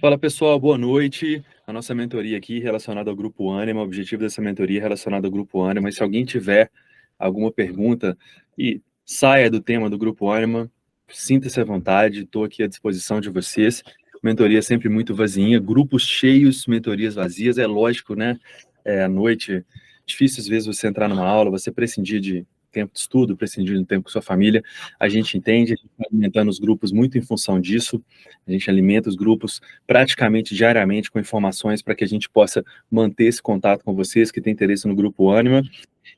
Fala pessoal, boa noite. A nossa mentoria aqui relacionada ao Grupo Ânima, o objetivo dessa mentoria é relacionado ao Grupo Ânima. E se alguém tiver alguma pergunta e saia do tema do Grupo Ânima, sinta-se à vontade, estou aqui à disposição de vocês. Mentoria sempre muito vazinha, grupos cheios, mentorias vazias, é lógico, né? À noite, difícil às vezes você entrar numa aula, você prescindir de tempo de estudo, prescindir de tempo com sua família. A gente entende, a gente está alimentando os grupos muito em função disso. A gente alimenta os grupos praticamente diariamente com informações para que a gente possa manter esse contato com vocês que têm interesse no Grupo Ânima.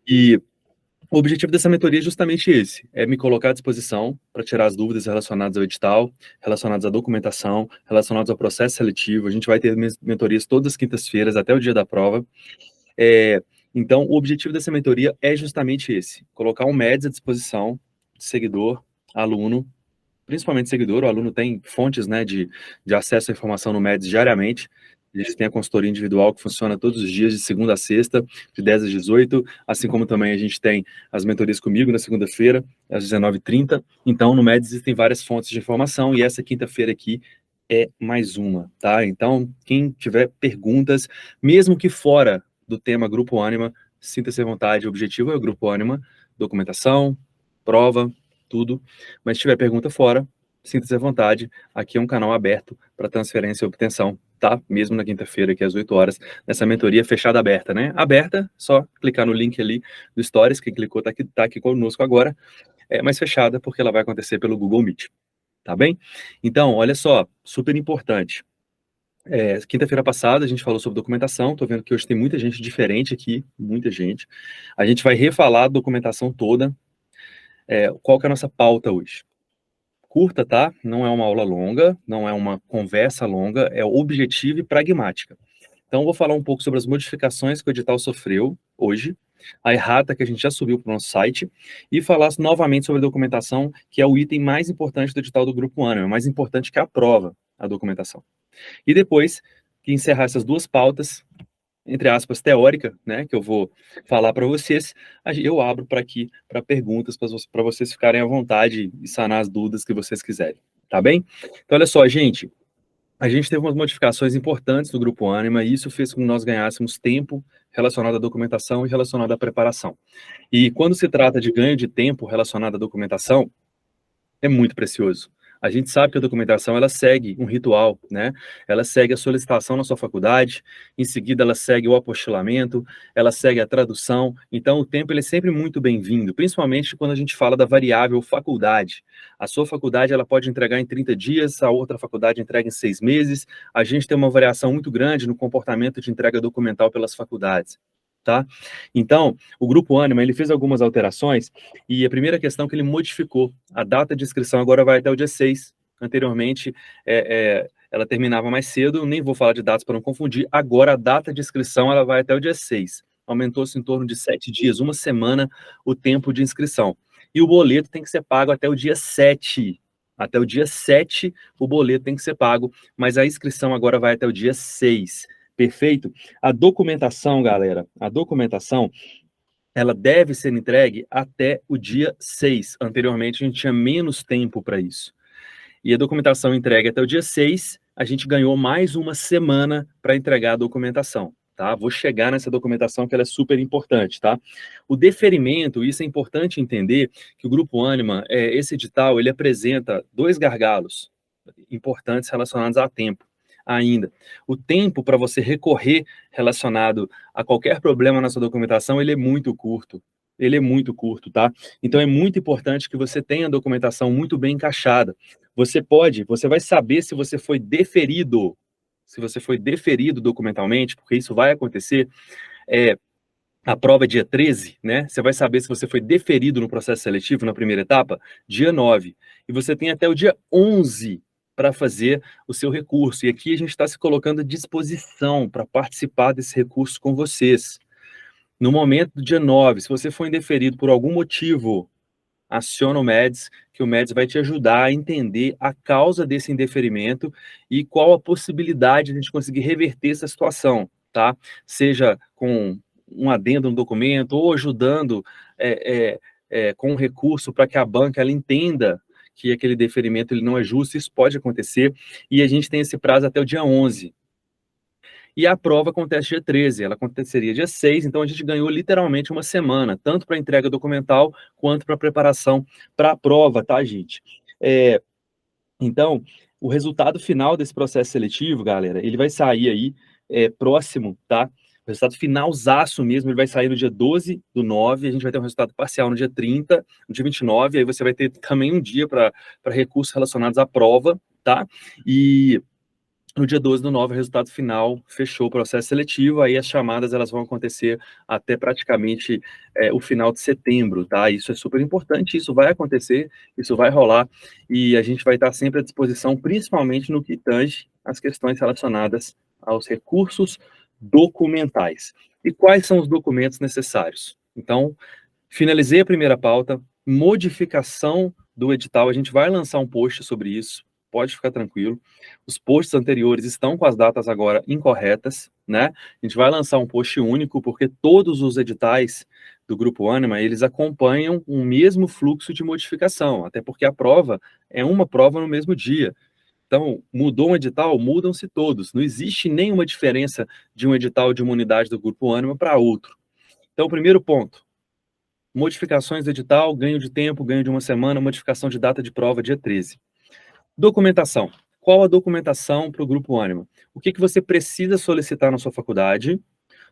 E o objetivo dessa mentoria é justamente esse, é me colocar à disposição para tirar as dúvidas relacionadas ao edital, relacionadas à documentação, relacionadas ao processo seletivo. A gente vai ter mentorias todas as quintas-feiras até o dia da prova. Então, o objetivo dessa mentoria é justamente esse, colocar um MEDS à disposição, seguidor, aluno, principalmente seguidor, o aluno tem fontes, né, de acesso à informação no MEDS diariamente. A gente tem a consultoria individual que funciona todos os dias, de segunda a sexta, de 10 às 18, assim como também a gente tem as mentorias comigo na segunda-feira, às 19h30. Então, no MEDS existem várias fontes de informação e essa quinta-feira aqui é mais uma, tá? Então, quem tiver perguntas, mesmo que fora do tema Grupo Ânima, sinta-se à vontade. O objetivo é o Grupo Ânima, documentação, prova, tudo. Mas se tiver pergunta fora, sinta-se à vontade. Aqui é um canal aberto para transferência e obtenção, tá? Mesmo na quinta-feira, aqui às 8 horas, nessa mentoria fechada aberta, né? Aberta, só clicar no link ali do Stories, quem clicou tá aqui conosco agora, mas fechada porque ela vai acontecer pelo Google Meet, tá bem? Então, olha só, super importante. Quinta-feira passada a gente falou sobre documentação, tô vendo que hoje tem muita gente diferente aqui, muita gente. A gente vai refalar a documentação toda. Qual que é a nossa pauta hoje? Curta, tá? Não é uma aula longa, não é uma conversa longa, é objetiva e pragmática. Então, eu vou falar um pouco sobre as modificações que o edital sofreu hoje, a errata que a gente já subiu para o nosso site, e falar novamente sobre a documentação, que é o item mais importante do edital do Grupo Ânima, mais importante que a prova, a documentação. E depois que encerrar essas duas pautas, entre aspas, teórica, né, que eu vou falar para vocês, eu abro para aqui para perguntas, para vocês ficarem à vontade e sanar as dúvidas que vocês quiserem, tá bem? Então, olha só, gente, a gente teve umas modificações importantes do Grupo Ânima e isso fez com que nós ganhássemos tempo relacionado à documentação e relacionado à preparação. E quando se trata de ganho de tempo relacionado à documentação, é muito precioso. A gente sabe que a documentação, ela segue um ritual, né? Ela segue a solicitação na sua faculdade, em seguida ela segue o apostilamento, ela segue a tradução. Então, o tempo ele é sempre muito bem-vindo, principalmente quando a gente fala da variável faculdade. A sua faculdade, ela pode entregar em 30 dias, a outra faculdade entrega em 6 meses. A gente tem uma variação muito grande no comportamento de entrega documental pelas faculdades, tá? Então, o Grupo Ânima, ele fez algumas alterações e a primeira questão que ele modificou, a data de inscrição agora vai até o dia 6. Anteriormente, ela terminava mais cedo, nem vou falar de datas para não confundir. Agora, a data de inscrição ela vai até o dia 6. Aumentou-se em torno de 7 dias, uma semana, o tempo de inscrição. E o boleto tem que ser pago até o dia 7. Até o dia 7, o boleto tem que ser pago, mas a inscrição agora vai até o dia 6. Perfeito? A documentação, galera, ela deve ser entregue até o dia 6. Anteriormente, a gente tinha menos tempo para isso. E a documentação entregue até o dia 6, a gente ganhou mais uma semana para entregar a documentação, tá? Vou chegar nessa documentação que ela é super importante, tá? O deferimento, isso é importante entender que o Grupo Ânima, esse edital, ele apresenta dois gargalos importantes relacionados a tempo ainda. O tempo para você recorrer relacionado a qualquer problema na sua documentação, ele é muito curto. Ele é muito curto, tá? Então é muito importante que você tenha a documentação muito bem encaixada. Você vai saber se você foi deferido, documentalmente, porque isso vai acontecer, a prova é dia 13, né? Você vai saber se você foi deferido no processo seletivo, na primeira etapa, dia 9. E você tem até o dia 11 para fazer o seu recurso. E aqui a gente está se colocando à disposição para participar desse recurso com vocês. No momento do dia 9, se você for indeferido por algum motivo, aciona o MEDS, que o MEDS vai te ajudar a entender a causa desse indeferimento e qual a possibilidade de a gente conseguir reverter essa situação, tá? Seja com um adendo no documento ou ajudando com um recurso para que a banca ela entenda que aquele deferimento ele não é justo, isso pode acontecer, e a gente tem esse prazo até o dia 11. E a prova acontece dia 13, ela aconteceria dia 6, então a gente ganhou literalmente uma semana, tanto para a entrega documental, quanto para a preparação para a prova, tá, gente? Então, o resultado final desse processo seletivo, galera, ele vai sair aí próximo, tá? O resultado finalzaço mesmo, ele vai sair no dia 12/9, a gente vai ter um resultado parcial no dia 30, no dia 29, aí você vai ter também um dia para recursos relacionados à prova, tá? E no dia 12/9, o resultado final fechou o processo seletivo, aí as chamadas elas vão acontecer até praticamente o final de setembro, tá? Isso é super importante, isso vai acontecer, isso vai rolar, e a gente vai estar sempre à disposição, principalmente no que tange as questões relacionadas aos recursos documentais. E quais são os documentos necessários? Então, finalizei a primeira pauta, modificação do edital, a gente vai lançar um post sobre isso, pode ficar tranquilo. Os posts anteriores estão com as datas agora incorretas, né? A gente vai lançar um post único, porque todos os editais do Grupo Ânima, eles acompanham o mesmo fluxo de modificação, até porque a prova é uma prova no mesmo dia. Então, mudou um edital, mudam-se todos. Não existe nenhuma diferença de um edital de uma unidade do Grupo Ânima para outro. Então, primeiro ponto, modificações do edital, ganho de tempo, ganho de uma semana, modificação de data de prova, dia 13. Documentação. Qual a documentação para o Grupo Ânima? O que você precisa solicitar na sua faculdade?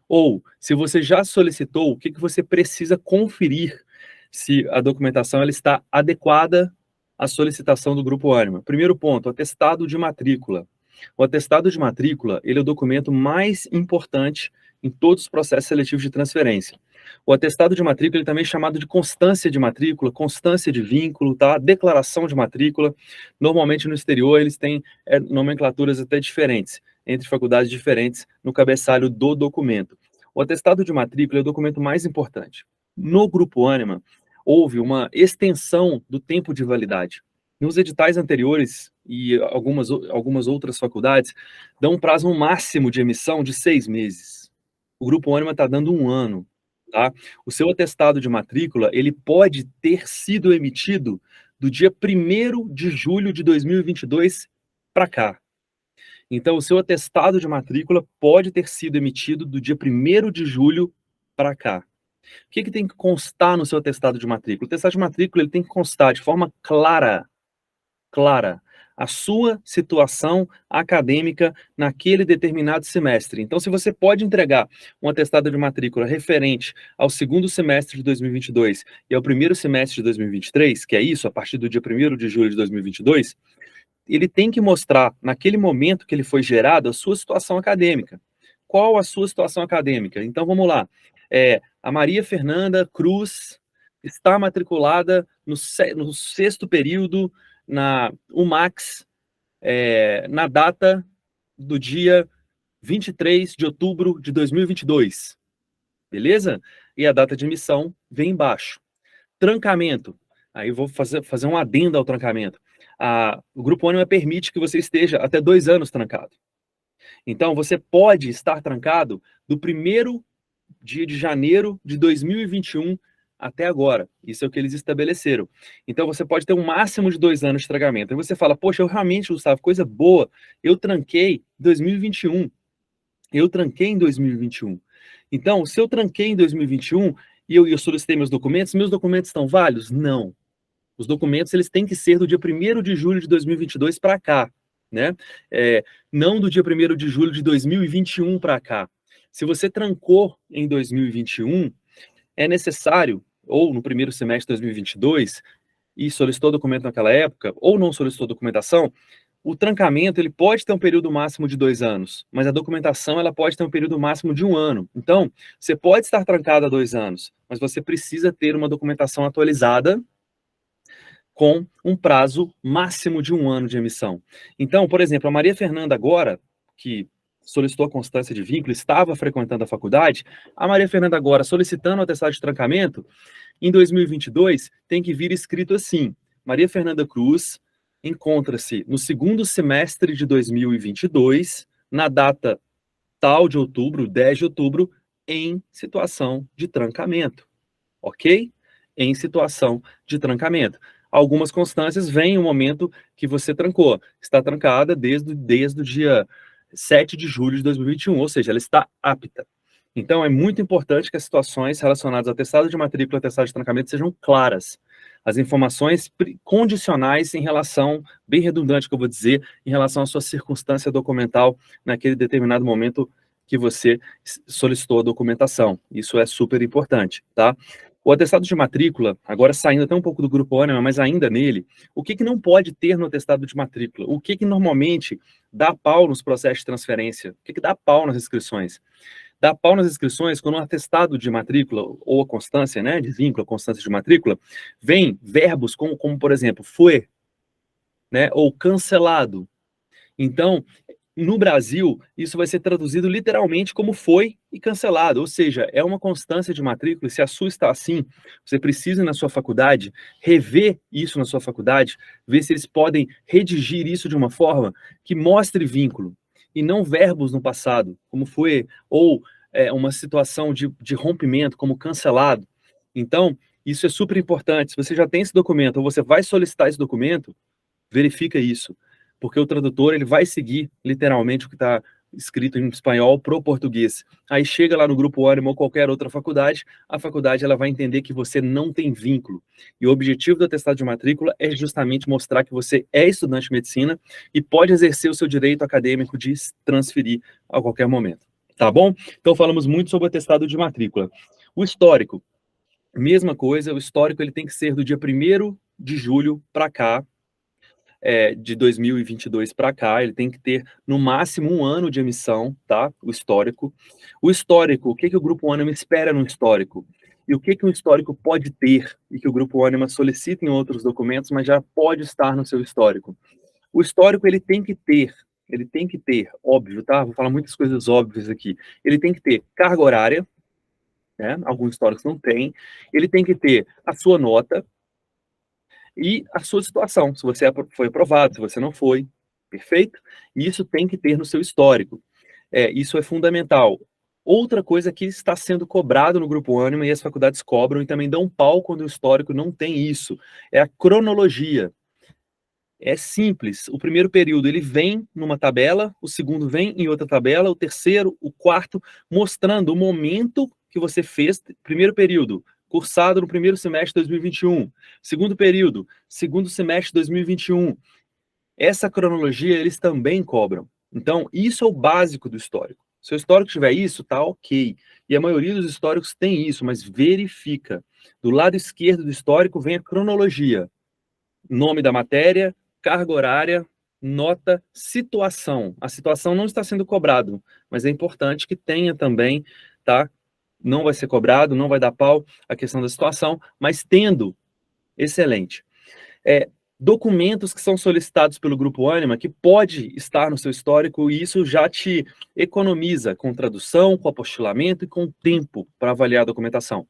Ou, se você já solicitou, o que você precisa conferir se a documentação ela está adequada à solicitação do Grupo Ânima? Primeiro ponto, atestado de matrícula. O atestado de matrícula, ele é o documento mais importante em todos os processos seletivos de transferência. O atestado de matrícula ele também é chamado de constância de matrícula, constância de vínculo, tá? Declaração de matrícula. Normalmente no exterior eles têm nomenclaturas até diferentes, entre faculdades diferentes no cabeçalho do documento. O atestado de matrícula é o documento mais importante. No Grupo Ânima, houve uma extensão do tempo de validade. Nos editais anteriores e algumas outras faculdades dão um prazo máximo de emissão de 6 meses. O Grupo Ânima está dando 1 ano. Tá? O seu atestado de matrícula, ele pode ter sido emitido do dia 1º de julho de 2022 para cá. Então, o seu atestado de matrícula pode ter sido emitido do dia 1º de julho para cá. O que tem que constar no seu atestado de matrícula? O atestado de matrícula ele tem que constar de forma clara, a sua situação acadêmica naquele determinado semestre. Então, se você pode entregar um atestado de matrícula referente ao 2º semestre de 2022 e ao 1º semestre de 2023, que é isso, a partir do dia 1º de julho de 2022, ele tem que mostrar, naquele momento que ele foi gerado, a sua situação acadêmica. Qual a sua situação acadêmica? Então, vamos lá. A Maria Fernanda Cruz está matriculada no 6º período na UMax, na data do dia 23 de outubro de 2022. Beleza? E a data de emissão vem embaixo. Trancamento. Aí eu vou fazer um adendo ao trancamento. O Grupo Ânima permite que você esteja até 2 anos trancado. Então, você pode estar trancado do 1º dia de janeiro de 2021 até agora. Isso é o que eles estabeleceram. Então, você pode ter um máximo de 2 anos de trancamento. Aí você fala, poxa, eu realmente, Gustavo, coisa boa, eu tranquei em 2021. Eu tranquei em 2021. Então, se eu tranquei em 2021 e eu solicitei meus documentos estão válidos? Não. Os documentos eles têm que ser do dia 1º de julho de 2022 para cá, né? Não do dia 1º de julho de 2021 para cá. Se você trancou em 2021, é necessário, ou no 1º semestre de 2022, e solicitou documento naquela época, ou não solicitou documentação, o trancamento ele pode ter um período máximo de 2 anos, mas a documentação ela pode ter um período máximo de 1 ano. Então, você pode estar trancado há 2 anos, mas você precisa ter uma documentação atualizada com um prazo máximo de 1 ano de emissão. Então, por exemplo, a Maria Fernanda agora, que solicitou a constância de vínculo, estava frequentando a faculdade, a Maria Fernanda agora solicitando o atestado de trancamento, em 2022 tem que vir escrito assim, Maria Fernanda Cruz encontra-se no 2º semestre de 2022, na data tal de outubro, 10 de outubro, em situação de trancamento, ok? Em situação de trancamento. algumas constâncias vem o momento que você trancou. Está trancada desde o dia 7 de julho de 2021, ou seja, ela está apta. Então, é muito importante que as situações relacionadas ao atestado de matrícula e atestado de trancamento sejam claras. As informações condicionais em relação, bem redundante que eu vou dizer, em relação à sua circunstância documental naquele determinado momento que você solicitou a documentação. Isso é super importante, tá? O atestado de matrícula, agora saindo até um pouco do Grupo Ânima, mas ainda nele, o que não pode ter no atestado de matrícula? O que normalmente dá pau nos processos de transferência? O que dá pau nas inscrições? Dá pau nas inscrições quando um atestado de matrícula ou a constância, né, de vínculo, a constância de matrícula, vem verbos como por exemplo, foi, né, ou cancelado. Então, no Brasil, isso vai ser traduzido literalmente como foi e cancelado, ou seja, é uma constância de matrícula, e se a sua está assim, você precisa ir na sua faculdade, rever isso na sua faculdade, ver se eles podem redigir isso de uma forma que mostre vínculo, e não verbos no passado, como foi, ou uma situação de rompimento, como cancelado. Então, isso é super importante. Se você já tem esse documento, ou você vai solicitar esse documento, verifica isso, porque o tradutor ele vai seguir literalmente o que está escrito em espanhol para o português. Aí chega lá no Grupo Ânima ou qualquer outra faculdade, a faculdade ela vai entender que você não tem vínculo. E o objetivo do atestado de matrícula é justamente mostrar que você é estudante de medicina e pode exercer o seu direito acadêmico de transferir a qualquer momento. Tá bom? Então falamos muito sobre o atestado de matrícula. O histórico, mesma coisa, o histórico ele tem que ser do dia 1º de julho para cá, de 2022 para cá, ele tem que ter no máximo 1 ano de emissão, tá? O histórico. O histórico, o que o Grupo Ânima espera no histórico? E o que um histórico pode ter e que o Grupo Ânima solicita em outros documentos, mas já pode estar no seu histórico? O histórico, ele tem que ter, óbvio, tá? Vou falar muitas coisas óbvias aqui. Ele tem que ter carga horária, né? Alguns históricos não têm. Ele tem que ter a sua nota, e a sua situação, se você foi aprovado, se você não foi, perfeito? E isso tem que ter no seu histórico. Isso é fundamental. Outra coisa que está sendo cobrado no Grupo Ânima, e as faculdades cobram e também dão pau quando o histórico não tem isso, é a cronologia. É simples, o primeiro período ele vem numa tabela, o segundo vem em outra tabela, o terceiro, o quarto, mostrando o momento que você fez, primeiro período, cursado no primeiro semestre de 2021, segundo período, segundo semestre de 2021. Essa cronologia eles também cobram. Então, isso é o básico do histórico. Se o histórico tiver isso, tá ok. E a maioria dos históricos tem isso, mas verifica. Do lado esquerdo do histórico vem a cronologia. Nome da matéria, carga horária, nota, situação. A situação não está sendo cobrado, mas é importante que tenha também, tá? Não vai ser cobrado, não vai dar pau a questão da situação, mas tendo, excelente. Documentos que são solicitados pelo Grupo Ânima, que pode estar no seu histórico, e isso já te economiza com tradução, com apostilamento e com tempo para avaliar a documentação.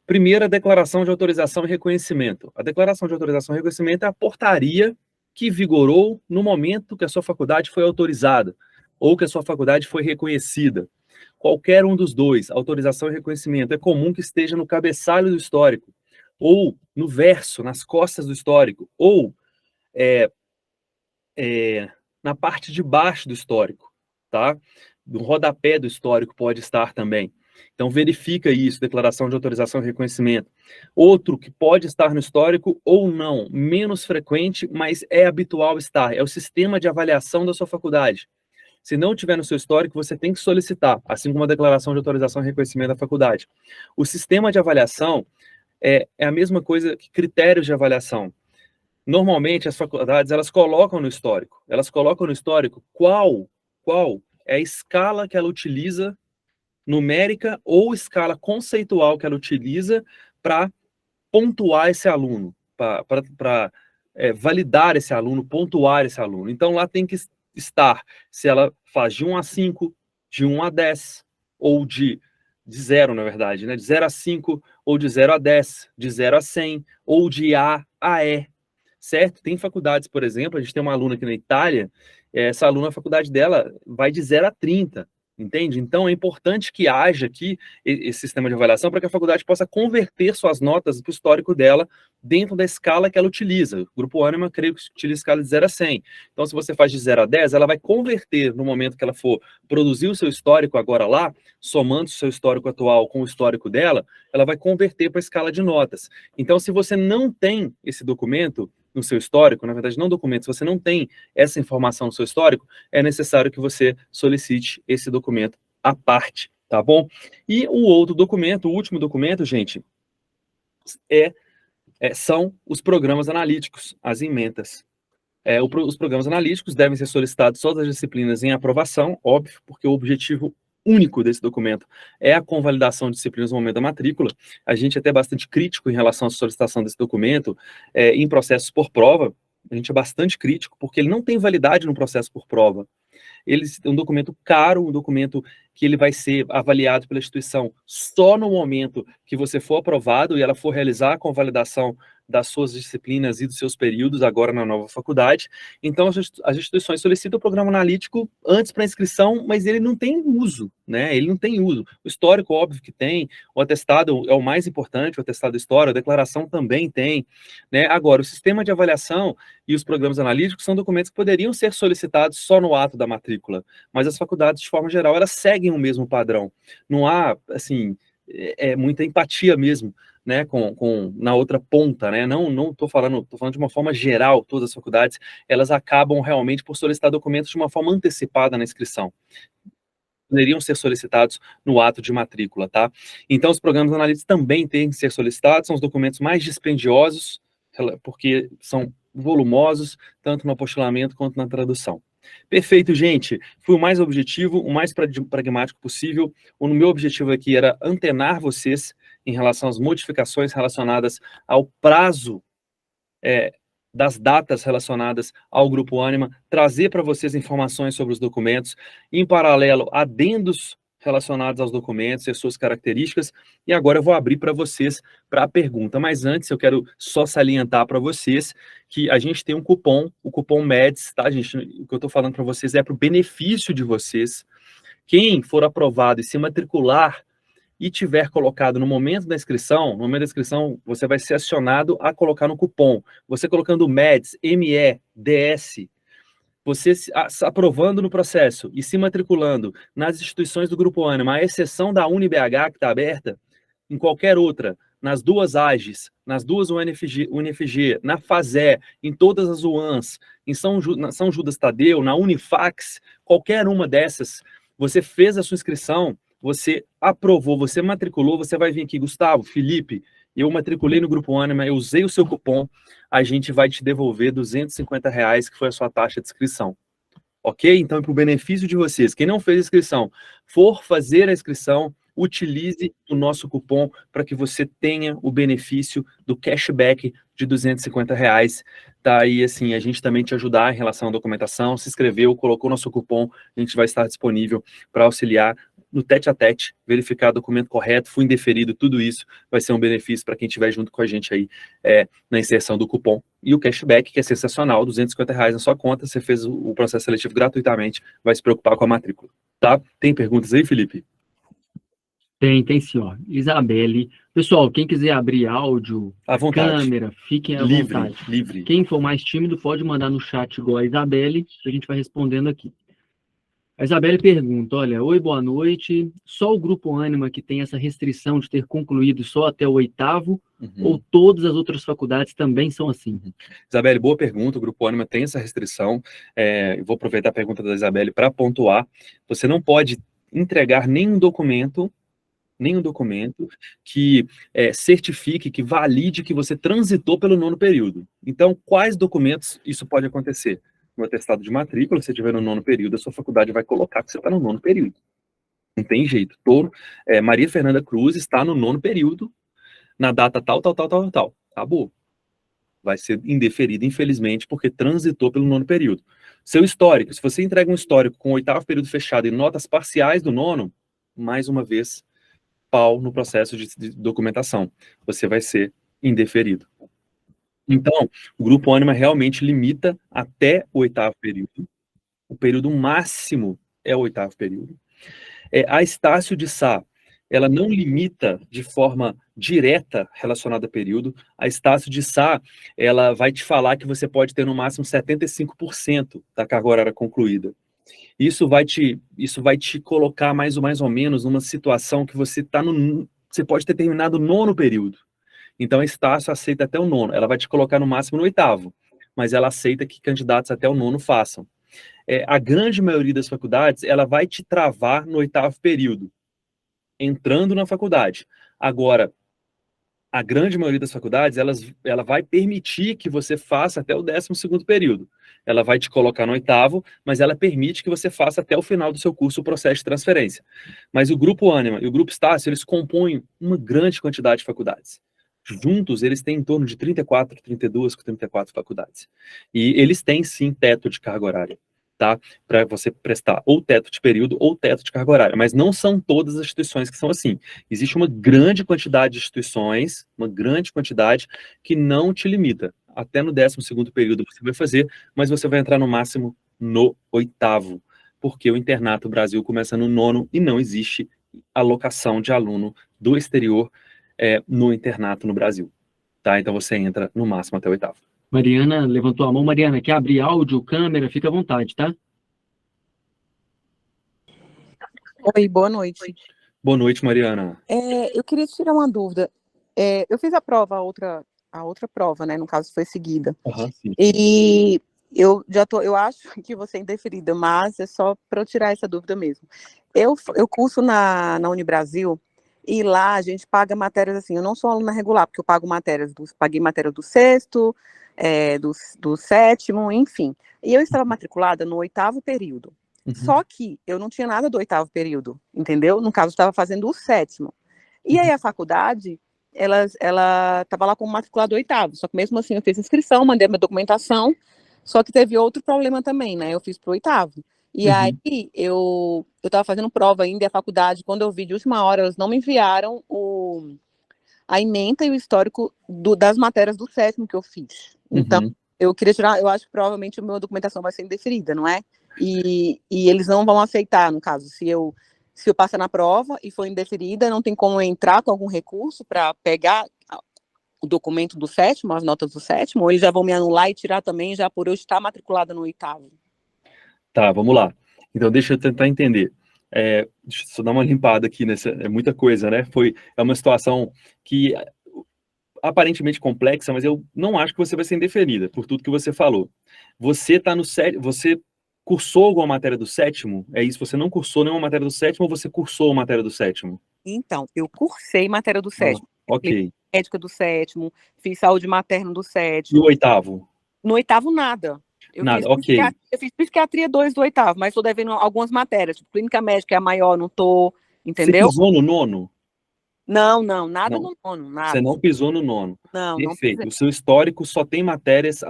Primeira, declaração de autorização e reconhecimento. A declaração de autorização e reconhecimento é a portaria que vigorou no momento que a sua faculdade foi autorizada ou que a sua faculdade foi reconhecida. Qualquer um dos dois, autorização e reconhecimento, é comum que esteja no cabeçalho do histórico, ou no verso, nas costas do histórico, ou na parte de baixo do histórico, tá? No rodapé do histórico pode estar também. Então, verifica isso, declaração de autorização e reconhecimento. Outro que pode estar no histórico ou não, menos frequente, mas é habitual estar, é o sistema de avaliação da sua faculdade. Se não tiver no seu histórico, você tem que solicitar, assim como a declaração de autorização e reconhecimento da faculdade. O sistema de avaliação é a mesma coisa que critérios de avaliação. Normalmente, as faculdades, elas colocam no histórico. Elas colocam no histórico qual é a escala que ela utiliza, numérica ou escala conceitual que ela utiliza para pontuar esse aluno, para validar esse aluno, pontuar esse aluno. Então, lá tem que estar se ela faz de 1 a 5, de 1 a 10, ou de 0, na verdade, né? De 0 a 5, ou de 0 a 10, de 0 a 100, ou de A a E, certo? Tem faculdades, por exemplo, a gente tem uma aluna aqui na Itália, essa aluna, a faculdade dela vai de 0 a 30, entende? Então, é importante que haja aqui esse sistema de avaliação para que a faculdade possa converter suas notas para o histórico dela dentro da escala que ela utiliza. O Grupo Ânima, creio que utiliza a escala de 0 a 100. Então, se você faz de 0 a 10, ela vai converter no momento que ela for produzir o seu histórico agora lá, somando o seu histórico atual com o histórico dela, ela vai converter para a escala de notas. Então, se você não tem esse documento no seu histórico, na verdade, não documento, se você não tem essa informação no seu histórico, é necessário que você solicite esse documento à parte, tá bom? E o outro documento, o último documento, gente, são os programas analíticos, as ementas. Os programas analíticos devem ser solicitados todas as disciplinas em aprovação, óbvio, porque o objetivo único desse documento é a convalidação de disciplinas no momento da matrícula. A gente é até bastante crítico em relação à solicitação desse documento em processos por prova. A gente é bastante crítico, porque ele não tem validade no processo por prova. Ele é um documento caro, um documento que ele vai ser avaliado pela instituição só no momento que você for aprovado e ela for realizar a convalidação das suas disciplinas e dos seus períodos agora na nova faculdade. Então, as instituições solicitam o programa analítico antes para inscrição, mas ele não tem uso, né? Ele não tem uso. O histórico, óbvio que tem, o atestado é o mais importante, o atestado de história, a declaração também tem, né? Agora, o sistema de avaliação e os programas analíticos são documentos que poderiam ser solicitados só no ato da matrícula, mas as faculdades, de forma geral, elas seguem o mesmo padrão. Não há, assim, muita empatia mesmo, né, na outra ponta, né, não estou falando de uma forma geral, todas as faculdades, elas acabam realmente por solicitar documentos de uma forma antecipada na inscrição. Poderiam ser solicitados no ato de matrícula, tá? Então, os programas analíticos também têm que ser solicitados, são os documentos mais dispendiosos, porque são volumosos, tanto no apostilamento quanto na tradução. Perfeito, gente. Fui o mais objetivo, o mais pragmático possível. O meu objetivo aqui era antenar vocês em relação às modificações relacionadas ao prazo das datas relacionadas ao Grupo Ânima, trazer para vocês informações sobre os documentos, em paralelo, adendos relacionados aos documentos e as suas características, e agora eu vou abrir para vocês para a pergunta, mas antes eu quero só salientar para vocês que a gente tem um cupom, o cupom MEDS, tá, gente? O que eu estou falando para vocês é para o benefício de vocês. Quem for aprovado e se matricular e tiver colocado no momento da inscrição, você vai ser acionado a colocar no cupom. Você colocando MEDS, MEDS, você se aprovando no processo e se matriculando nas instituições do Grupo Ânima, à exceção da UniBH, que está aberta, em qualquer outra, nas duas AGES, nas duas UniFG, na FASÉ, em todas as UANs, na São Judas Tadeu, na Unifax, qualquer uma dessas, você fez a sua inscrição, você aprovou, você matriculou, você vai vir aqui, Gustavo, Felipe, eu matriculei no Grupo Ânima, eu usei o seu cupom, a gente vai te devolver R$ 250, que foi a sua taxa de inscrição. Ok? Então, para o benefício de vocês, quem não fez a inscrição, for fazer a inscrição, utilize o nosso cupom para que você tenha o benefício do cashback de R$ 250, tá? E assim, a gente também te ajudar em relação à documentação, se inscreveu, colocou nosso cupom, a gente vai estar disponível para auxiliar no tete-a-tete, verificar o documento correto, foi indeferido, tudo isso vai ser um benefício para quem estiver junto com a gente aí na inserção do cupom. E o cashback, que é sensacional, R$ 250 na sua conta, você fez o processo seletivo gratuitamente, vai se preocupar com a matrícula, tá? Tem perguntas aí, Felipe? Tem sim, ó. Isabelle. Pessoal, quem quiser abrir áudio, à vontade, câmera, fiquem à vontade. Livre. Quem for mais tímido pode mandar no chat igual a Isabelle, que a gente vai respondendo aqui. A Isabelle pergunta, olha, oi, boa noite, só o Grupo Ânima que tem essa restrição de ter concluído só até o 8º, ou todas as outras faculdades também são assim? Isabelle, boa pergunta, o Grupo Ânima tem essa restrição, vou aproveitar a pergunta da Isabelle para pontuar, você não pode entregar nenhum documento que certifique, que valide que você transitou pelo 9º período. Então, quais documentos isso pode acontecer? No atestado de matrícula, se você estiver no 9º período, a sua faculdade vai colocar que você está no 9º período. Não tem jeito. Maria Fernanda Cruz está no 9º período, na data tal. Acabou. Vai ser indeferido, infelizmente, porque transitou pelo 9º período. Seu histórico, se você entrega um histórico com o 8º período fechado e notas parciais do 9º, mais uma vez, pau no processo de documentação. Você vai ser indeferido. Então, o Grupo Ânima realmente limita até o 8º período. O período máximo é o 8º período. A Estácio de Sá, ela não limita de forma direta relacionada a período. A Estácio de Sá, ela vai te falar que você pode ter no máximo 75% da carga horária concluída. Isso vai te colocar mais ou menos numa situação que você você pode ter terminado o 9º período. Então a Estácio aceita até o 9º. Ela vai te colocar no máximo no 8º, mas ela aceita que candidatos até o 9º façam. A grande maioria das faculdades, ela vai te travar no 8º período, entrando na faculdade. Agora, a grande maioria das faculdades, ela vai permitir que você faça até o 12º período. Ela vai te colocar no 8º, mas ela permite que você faça até o final do seu curso o processo de transferência. Mas o Grupo Ânima e o Grupo Estácio, eles compõem uma grande quantidade de faculdades. Juntos, eles têm em torno de 34, 32, 34 faculdades. E eles têm, sim, teto de carga horária, tá? Para você prestar ou teto de período ou teto de carga horária. Mas não são todas as instituições que são assim. Existe uma grande quantidade de instituições, uma grande quantidade, que não te limita. Até no 12º período você vai fazer, mas você vai entrar no máximo no 8º, porque o Internato Brasil começa no 9º e não existe alocação de aluno do exterior no internato no Brasil, tá? Então você entra no máximo até o 8º. Mariana levantou a mão. Mariana, quer abrir áudio, câmera? Fica à vontade, tá? Oi, boa noite. Boa noite, Mariana. Eu queria tirar uma dúvida. Eu fiz a prova, a outra prova, né? No caso, foi seguida. Sim. E eu acho que vou ser indeferida, mas é só para eu tirar essa dúvida mesmo. Eu curso na Unibrasil, e lá a gente paga matérias assim, eu não sou aluna regular, porque eu paguei matéria do 6º, do 7º, enfim. E eu estava matriculada no 8º período. Uhum. Só que eu não tinha nada do 8º período, entendeu? No caso, eu estava fazendo o 7º. E aí a faculdade, ela estava lá como matriculada 8º, só que mesmo assim eu fiz inscrição, mandei minha documentação, só que teve outro problema também, né? Eu fiz pro 8º. E aí eu estava fazendo prova ainda, e a faculdade, quando eu vi de última hora, elas não me enviaram a ementa e o histórico das matérias do 7º que eu fiz. Então, eu queria tirar, eu acho que provavelmente a minha documentação vai ser indeferida, não é? E eles não vão aceitar, no caso, se eu passar na prova e for indeferida, não tem como eu entrar com algum recurso para pegar o documento do 7º, as notas do 7º, ou eles já vão me anular e tirar também, já por eu estar matriculada no 8º. Tá, vamos lá. Então, deixa eu tentar entender. Deixa eu só dar uma limpada aqui nessa. É muita coisa, né? É uma situação que aparentemente complexa, mas eu não acho que você vai ser indeferida por tudo que você falou. Você tá no você cursou alguma matéria do 7º? É isso? Você não cursou nenhuma matéria do 7º ou você cursou uma matéria do 7º? Então, eu cursei matéria do 7º. Ok. Médica do 7º, fiz saúde materna do 7º. E o 8º? No 8º, nada. Nada, ok. Eu fiz psiquiatria 2 do 8º, mas estou devendo algumas matérias, tipo clínica médica é a maior, não tô, entendeu? Você pisou no 9º? Não, nada Não. no 9º, nada. Você não pisou no 9º? Não, Perfeito. Não O seu histórico só tem matérias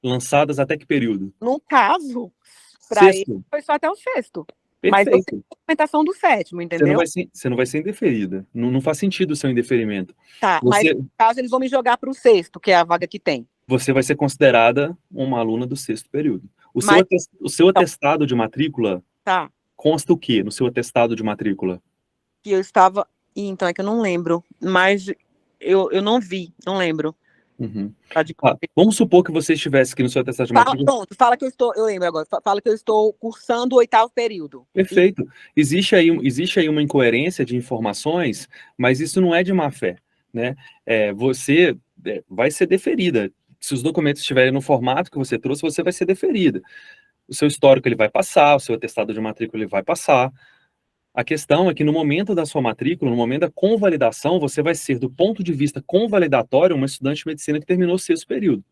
lançadas até que período? No caso, para ele, 6º? foi só até o 6º. Perfeito. Mas eu tenho documentação do 7º, entendeu? Você não vai ser indeferida. Não faz sentido o seu indeferimento. Tá, mas no caso eles vão me jogar para o 6º, que é a vaga que tem. Você vai ser considerada uma aluna do 6º período. O seu atestado de matrícula consta o quê no seu atestado de matrícula? Que eu estava... Então, é que eu não lembro, mas eu não vi, não lembro. Vamos supor que você estivesse aqui no seu atestado de matrícula. Pronto, eu lembro agora, fala que eu estou cursando o 8º período. Perfeito. Existe aí uma incoerência de informações, mas isso não é de má fé, né? Você vai ser deferida. Se os documentos estiverem no formato que você trouxe, você vai ser deferida. O seu histórico ele vai passar, o seu atestado de matrícula ele vai passar. A questão é que no momento da sua matrícula, no momento da convalidação, você vai ser, do ponto de vista convalidatório, uma estudante de medicina que terminou o 6º período.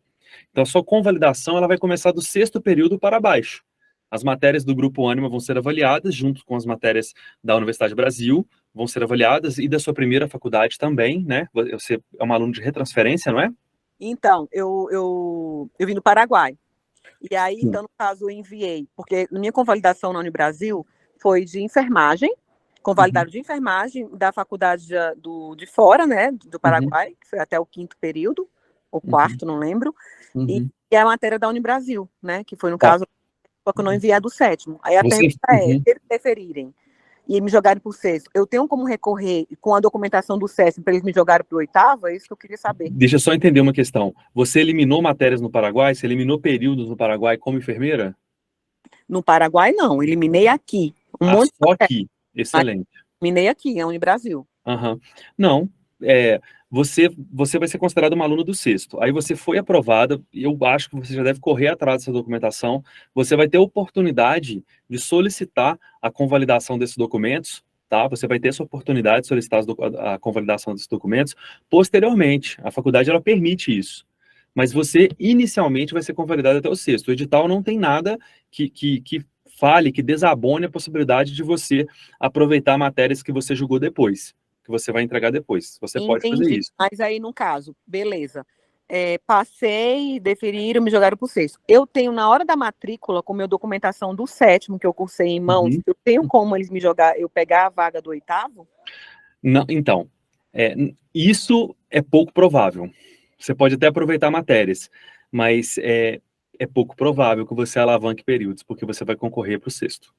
Então, a sua convalidação ela vai começar do 6º período para baixo. As matérias do Grupo Ânima vão ser avaliadas, junto com as matérias da Universidade Brasil, vão ser avaliadas, e da sua primeira faculdade também, né? Você é uma aluna de retransferência, não é? Então, eu vim do Paraguai. E aí, então, no caso, eu enviei, porque minha convalidação na Unibrasil foi de enfermagem, convalidado de enfermagem da faculdade de fora, né, do Paraguai, que foi até o 5º período, ou 4º, não lembro, e a matéria da Unibrasil, né, que foi, no caso, só que eu não enviei a do 7º. Aí a pergunta é, se eles preferirem e me jogaram para o sexto, eu tenho como recorrer com a documentação do sétimo para eles me jogarem para o oitavo? É isso que eu queria saber. Deixa eu só entender uma questão. Você eliminou matérias no Paraguai? Você eliminou períodos no Paraguai como enfermeira? No Paraguai, não. Eliminei aqui. Um monte de Só matéria. aqui. Excelente. Eliminei aqui, é Unibrasil. Uhum. Não, você vai ser considerado uma aluna do sexto. Aí você foi aprovada, e eu acho que você já deve correr atrás dessa documentação. Você vai ter oportunidade de solicitar a convalidação desses documentos, tá? Você vai ter essa oportunidade de solicitar a convalidação desses documentos posteriormente. A faculdade, ela permite isso. Mas você, inicialmente, vai ser convalidado até o sexto. O edital não tem nada que fale, que desabone a possibilidade de você aproveitar matérias que você julgou depois, que você vai entregar depois. Você pode fazer isso. Mas aí, no caso, beleza. Passei, deferiram, me jogaram para o sexto. Eu tenho, na hora da matrícula, com minha documentação do sétimo, que eu cursei em mãos, eu tenho como eles me jogar, eu pegar a vaga do oitavo? Não, então, isso é pouco provável. Você pode até aproveitar matérias, mas é pouco provável que você alavanque períodos, porque você vai concorrer para o sexto.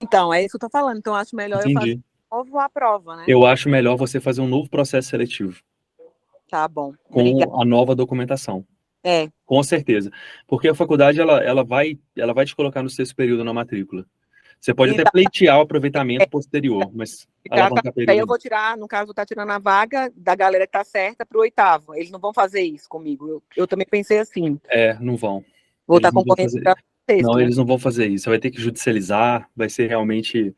Então, é isso que eu estou falando. Então, acho melhor eu fazer Entendi. de novo a prova, né? Eu acho melhor você fazer um novo processo seletivo. Tá bom. Com Obrigada. a nova documentação. É. Com certeza. Porque a faculdade, ela vai te colocar no sexto período na matrícula. Você pode até pleitear o aproveitamento posterior, mas alavancar período. Aí eu vou tirar, no caso, vou estar tirando a vaga da galera que tá certa para o oitavo. Eles não vão fazer isso comigo. Eu também pensei assim. Não vão. Vou estar concorrendo para o sexto. Não, né? eles não vão fazer isso. Você vai ter que judicializar, vai ser realmente...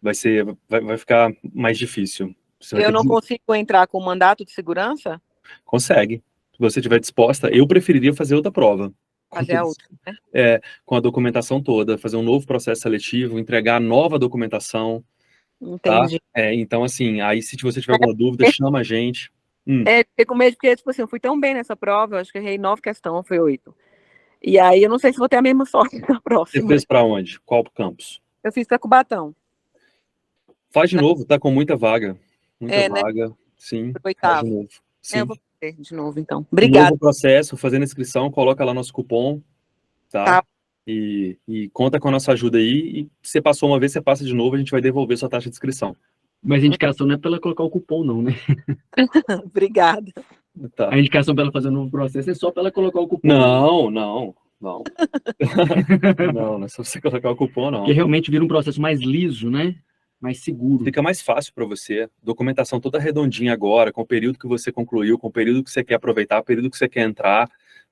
Vai ficar mais difícil. Eu não consigo entrar com mandato de segurança? Consegue. Se você estiver disposta, eu preferiria fazer outra prova. Fazer a outra, né? Com a documentação toda, fazer um novo processo seletivo, entregar nova documentação. Entendi. Tá? Então, assim, aí se você tiver alguma dúvida, chama a gente. Fiquei com medo, porque, tipo assim, eu fui tão bem nessa prova, eu acho que eu errei 9 questões, foi 8. E aí eu não sei se vou ter a mesma sorte na próxima. Você fez para onde? Qual campus? Eu fiz para Cubatão. Faz de novo, tá com muita vaga. Muita vaga, né? Sim. Faz de novo. Sim. Eu vou fazer de novo, então. Obrigada. Novo processo, fazendo inscrição, coloca lá nosso cupom, tá? E conta com a nossa ajuda aí. E se você passou uma vez, você passa de novo, a gente vai devolver sua taxa de inscrição. Mas a indicação não é para ela colocar o cupom, não, né? Obrigada. Tá. A indicação para ela fazer um novo processo é só para ela colocar o cupom. Não. Não, não é só você colocar o cupom, não. Porque realmente vira um processo mais liso, né? Mais seguro. Fica mais fácil para você. Documentação toda redondinha agora, com o período que você concluiu, com o período que você quer aproveitar, o período que você quer entrar.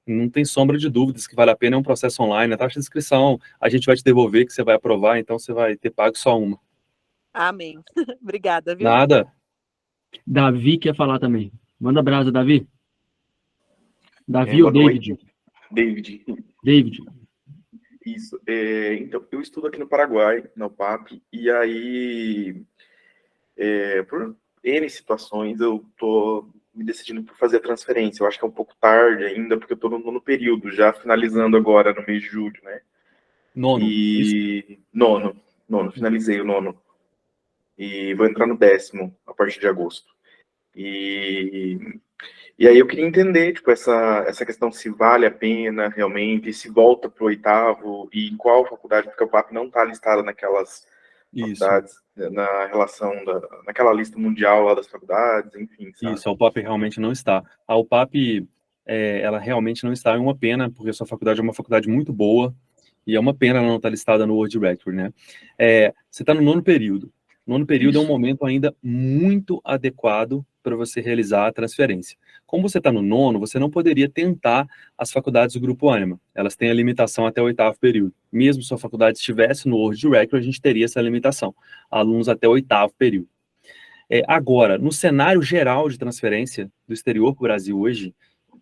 Não tem sombra de dúvidas que vale a pena, é um processo online, a taxa de inscrição, a gente vai te devolver que você vai aprovar, então você vai ter pago só uma. Amém. Obrigada, viu? Nada. Davi quer falar também. Manda brasa, Davi. Davi ou David? David. Isso. Então, eu estudo aqui no Paraguai, na UPAP, e aí, por N situações, eu tô me decidindo por fazer a transferência. Eu acho que é um pouco tarde ainda, porque eu tô no nono período, já finalizando agora no mês de julho, né? Nono. Nono, finalizei o nono. E vou entrar no 10º a partir de agosto. E aí eu queria entender, tipo, essa questão se vale a pena realmente, se volta para o 8º, e em qual faculdade, porque a UPAP não está listada naquelas faculdades, naquela lista mundial lá das faculdades, enfim. Sabe? Isso, a UPAP realmente não está. A UPAP, ela realmente não está, é uma pena, porque a sua faculdade é uma faculdade muito boa, e é uma pena ela não estar listada no World Record, né? Você está no nono período. Nono período é um momento ainda muito adequado para você realizar a transferência. Como você está no nono, você não poderia tentar as faculdades do Grupo Ânima. Elas têm a limitação até o 8º período. Mesmo se a faculdade estivesse no World Record, a gente teria essa limitação. Alunos até o 8º período. Agora, no cenário geral de transferência do exterior para o Brasil hoje,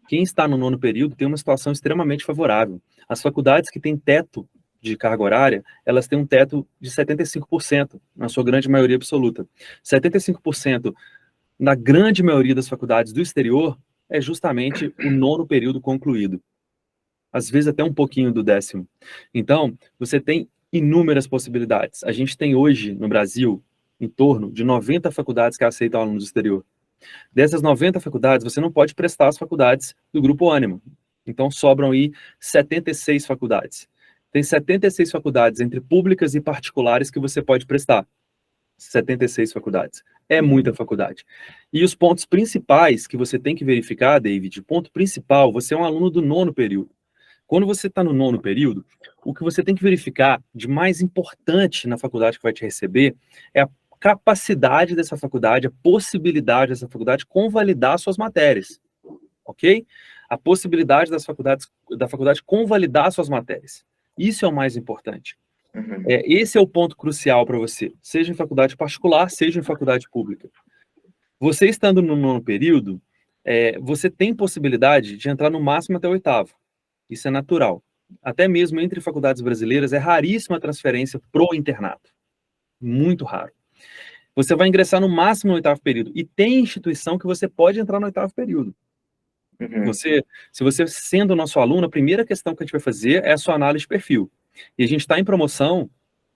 quem está no nono período tem uma situação extremamente favorável. As faculdades que têm teto de carga horária, elas têm um teto de 75%, na sua grande maioria absoluta. 75% na grande maioria das faculdades do exterior é justamente o nono período concluído. Às vezes até um pouquinho do 10º. Então, você tem inúmeras possibilidades. A gente tem hoje, no Brasil, em torno de 90 faculdades que aceitam alunos do exterior. Dessas 90 faculdades, você não pode prestar as faculdades do Grupo Ânima. Então, sobram aí 76 faculdades. Tem 76 faculdades entre públicas e particulares que você pode prestar. 76 faculdades. É muita faculdade. E os pontos principais que você tem que verificar, David, ponto principal, você é um aluno do 9º período. Quando você está no 9º período, o que você tem que verificar de mais importante na faculdade que vai te receber é a capacidade dessa faculdade, a possibilidade dessa faculdade convalidar suas matérias, ok? A possibilidade da faculdade convalidar suas matérias. Isso é o mais importante. Uhum. Esse é o ponto crucial para você, seja em faculdade particular, seja em faculdade pública. Você estando no 9º período, você tem possibilidade de entrar no máximo até o 8º. Isso é natural. Até mesmo entre faculdades brasileiras, é raríssima a transferência pro internato. Muito raro. Você vai ingressar no máximo no 8º período. E tem instituição que você pode entrar no 8º período. Uhum. Se você sendo nosso aluno, a primeira questão que a gente vai fazer é a sua análise de perfil. E a gente está em promoção,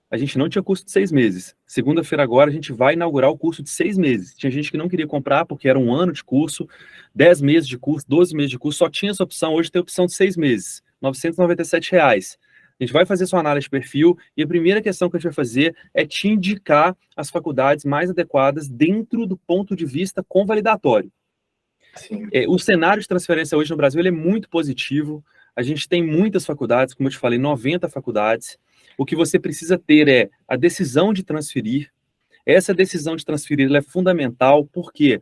a gente não tinha curso de 6 meses. Segunda-feira agora a gente vai inaugurar o curso de 6 meses. Tinha gente que não queria comprar porque era um ano de curso, 10 meses de curso, 12 meses de curso, só tinha essa opção. Hoje tem a opção de 6 meses, R$ 997. A gente vai fazer sua análise de perfil e a primeira questão que a gente vai fazer é te indicar as faculdades mais adequadas dentro do ponto de vista convalidatório. Sim. O cenário de transferência hoje no Brasil ele é muito positivo. A gente tem muitas faculdades, como eu te falei, 90 faculdades. O que você precisa ter é a decisão de transferir. Essa decisão de transferir ela é fundamental, porque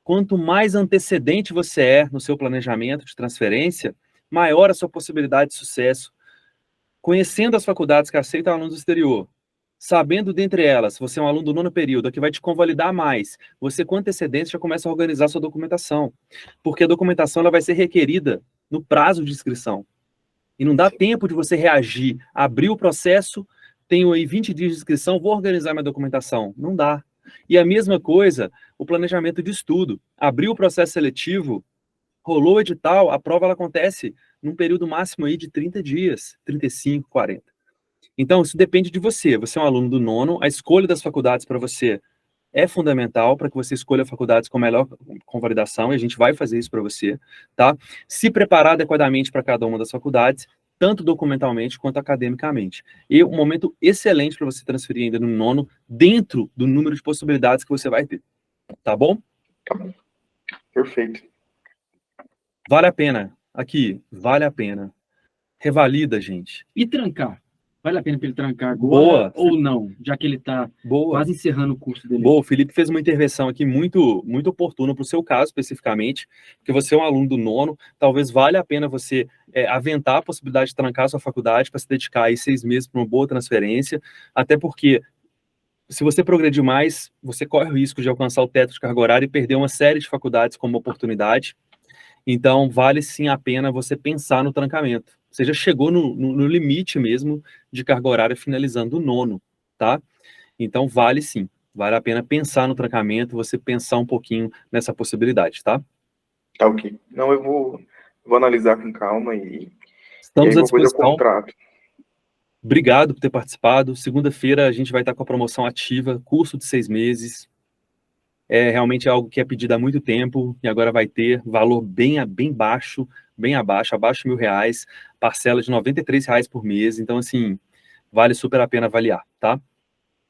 quanto mais antecedente você é no seu planejamento de transferência, maior a sua possibilidade de sucesso. Conhecendo as faculdades que aceitam alunos do exterior, sabendo dentre elas, você é um aluno do 9º período, que vai te convalidar mais, você com antecedência já começa a organizar sua documentação, porque a documentação ela vai ser requerida no prazo de inscrição. E não dá tempo de você reagir, abrir o processo, tenho aí 20 dias de inscrição, vou organizar minha documentação. Não dá. E a mesma coisa, o planejamento de estudo. Abriu o processo seletivo, rolou o edital, a prova ela acontece num período máximo aí de 30 dias, 35, 40. Então, isso depende de você. Você é um aluno do 9º, a escolha das faculdades para você é fundamental para que você escolha faculdades com melhor convalidação, e a gente vai fazer isso para você, tá? Se preparar adequadamente para cada uma das faculdades, tanto documentalmente quanto academicamente. E um momento excelente para você transferir ainda no 9º, dentro do número de possibilidades que você vai ter. Tá bom? Tá bom. Perfeito. Vale a pena. Aqui, vale a pena. Revalida, gente. E trancar? Vale a pena para ele trancar agora Boa. ou não? Já que ele está Boa. quase encerrando o curso dele. Boa, o Felipe fez uma intervenção aqui muito, muito oportuna para o seu caso, especificamente, porque você é um aluno do 9º, talvez valha a pena você aventar a possibilidade de trancar a sua faculdade para se dedicar aí 6 meses para uma boa transferência, até porque se você progredir mais, você corre o risco de alcançar o teto de carga horária e perder uma série de faculdades como oportunidade. Então, vale sim a pena você pensar no trancamento. Você já chegou no limite mesmo de carga horária finalizando o 9º, tá? Então, vale sim. Vale a pena pensar no trancamento, você pensar um pouquinho nessa possibilidade, tá? Tá ok. Não, eu vou analisar com calma e Estamos aí à depois eu disposição. contrato. Obrigado por ter participado. Segunda-feira a gente vai estar com a promoção ativa, curso de 6 meses. É realmente algo que é pedido há muito tempo e agora vai ter valor bem baixo, abaixo de R$ 1.000, parcela de R$ 93 por mês. Então, assim, vale super a pena avaliar, tá?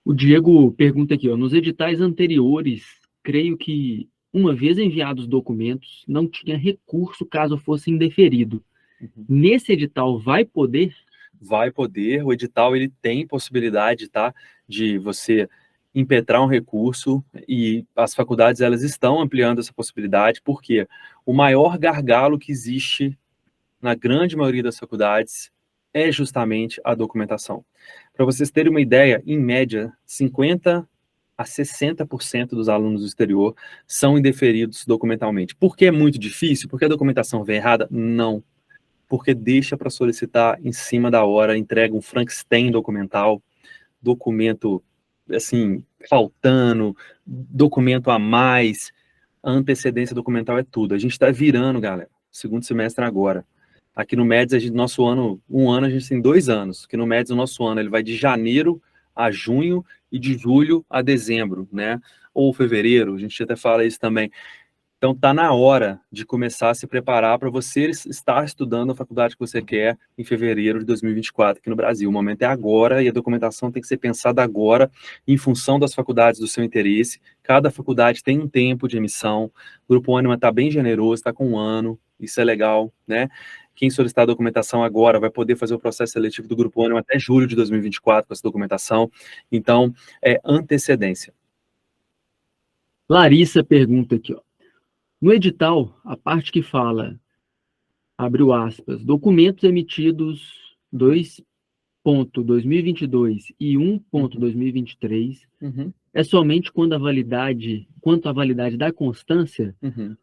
O Diego pergunta aqui, ó, nos editais anteriores, creio que uma vez enviados os documentos, não tinha recurso caso fosse indeferido. Uhum. Nesse edital vai poder? Vai poder, o edital ele tem possibilidade, tá, de você impetrar um recurso e as faculdades elas estão ampliando essa possibilidade, porque o maior gargalo que existe na grande maioria das faculdades é justamente a documentação. Para vocês terem uma ideia, em média, 50% a 60% dos alunos do exterior são indeferidos documentalmente. Por que é muito difícil? Porque a documentação vem errada? Não. Porque deixa para solicitar em cima da hora, entrega um Frankenstein documental, documento, assim, faltando, documento a mais, a antecedência documental é tudo. A gente está virando, galera, segundo semestre agora. Aqui no MEDS, nosso ano, um ano, a gente tem 2 anos. Aqui no MEDS, o nosso ano, ele vai de janeiro a junho e de julho a dezembro, né? Ou fevereiro, a gente até fala isso também. Então, está na hora de começar a se preparar para você estar estudando a faculdade que você quer em fevereiro de 2024 aqui no Brasil. O momento é agora e a documentação tem que ser pensada agora em função das faculdades do seu interesse. Cada faculdade tem um tempo de emissão. O Grupo Ânima está bem generoso, está com 1 ano, isso é legal, né? Quem solicitar a documentação agora vai poder fazer o processo seletivo do Grupo Ânima até julho de 2024 com essa documentação. Então, é antecedência. Larissa pergunta aqui, ó. No edital, a parte que fala, abriu aspas, documentos emitidos 2.2022 e 1.2023 é somente quanto à validade da constância,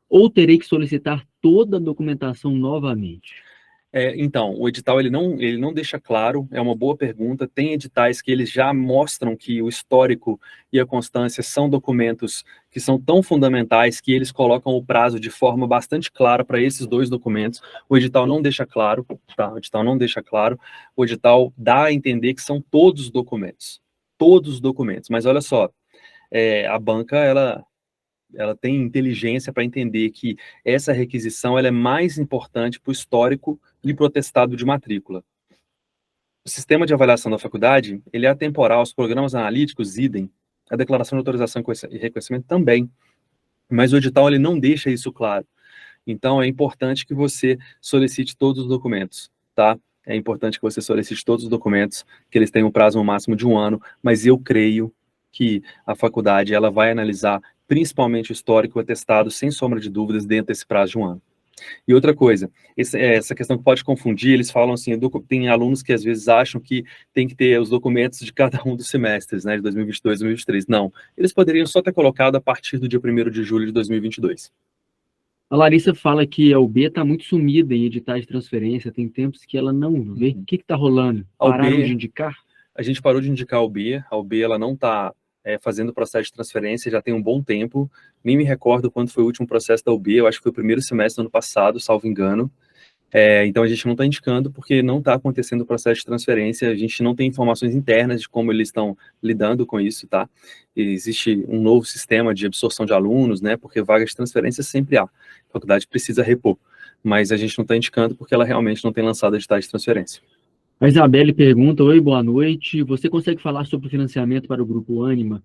ou terei que solicitar toda a documentação novamente? Então, o edital ele não deixa claro, é uma boa pergunta. Tem editais que eles já mostram que o histórico e a constância são documentos que são tão fundamentais que eles colocam o prazo de forma bastante clara para esses 2 documentos. O edital não deixa claro, tá? O edital não deixa claro. O edital dá a entender que são todos os documentos. Todos os documentos. Mas olha só, a banca, ela tem inteligência para entender que essa requisição ela é mais importante para o histórico e para o atestado de matrícula. O sistema de avaliação da faculdade, ele é atemporal, os programas analíticos, idem, a declaração de autorização e reconhecimento também, mas o edital ele não deixa isso claro. Então, é importante que você solicite todos os documentos, tá? É importante que você solicite todos os documentos, que eles têm um prazo máximo de 1 ano, mas eu creio que a faculdade ela vai analisar principalmente o histórico e o atestado, sem sombra de dúvidas, dentro desse prazo de 1 ano. E outra coisa, essa questão que pode confundir, eles falam assim, tem alunos que às vezes acham que tem que ter os documentos de cada um dos semestres, né, de 2022 e 2023. Não, eles poderiam só ter colocado a partir do dia 1º de julho de 2022. A Larissa fala que a UB está muito sumida em editais de transferência, tem tempos que ela não vê. O que está rolando? Pararam de indicar? A gente parou de indicar a UB ela não está fazendo o processo de transferência já tem um bom tempo, nem me recordo quando foi o último processo da UB, eu acho que foi o primeiro semestre do ano passado, salvo engano. Então a gente não está indicando porque não está acontecendo o processo de transferência, a gente não tem informações internas de como eles estão lidando com isso, tá? Existe um novo sistema de absorção de alunos, né, porque vagas de transferência sempre há, a faculdade precisa repor, mas a gente não está indicando porque ela realmente não tem lançado editais de transferência. A Isabelle pergunta, oi, boa noite, você consegue falar sobre o financiamento para o Grupo Ânima?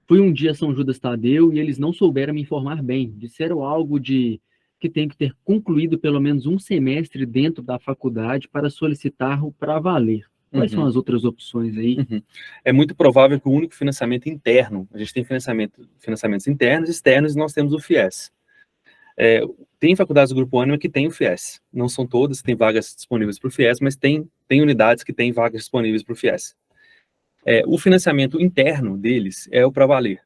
Fui um dia a São Judas Tadeu e eles não souberam me informar bem, disseram algo de que tem que ter concluído pelo menos um semestre dentro da faculdade para solicitar o para valer. Quais são as outras opções aí? É muito provável que o único financiamento interno, a gente tem financiamentos internos e externos e nós temos o FIES. Tem faculdades do Grupo Ânima que tem o FIES, não são todas, tem vagas disponíveis para o FIES, mas tem unidades que têm vagas disponíveis para o FIES. O financiamento interno deles é o para valer.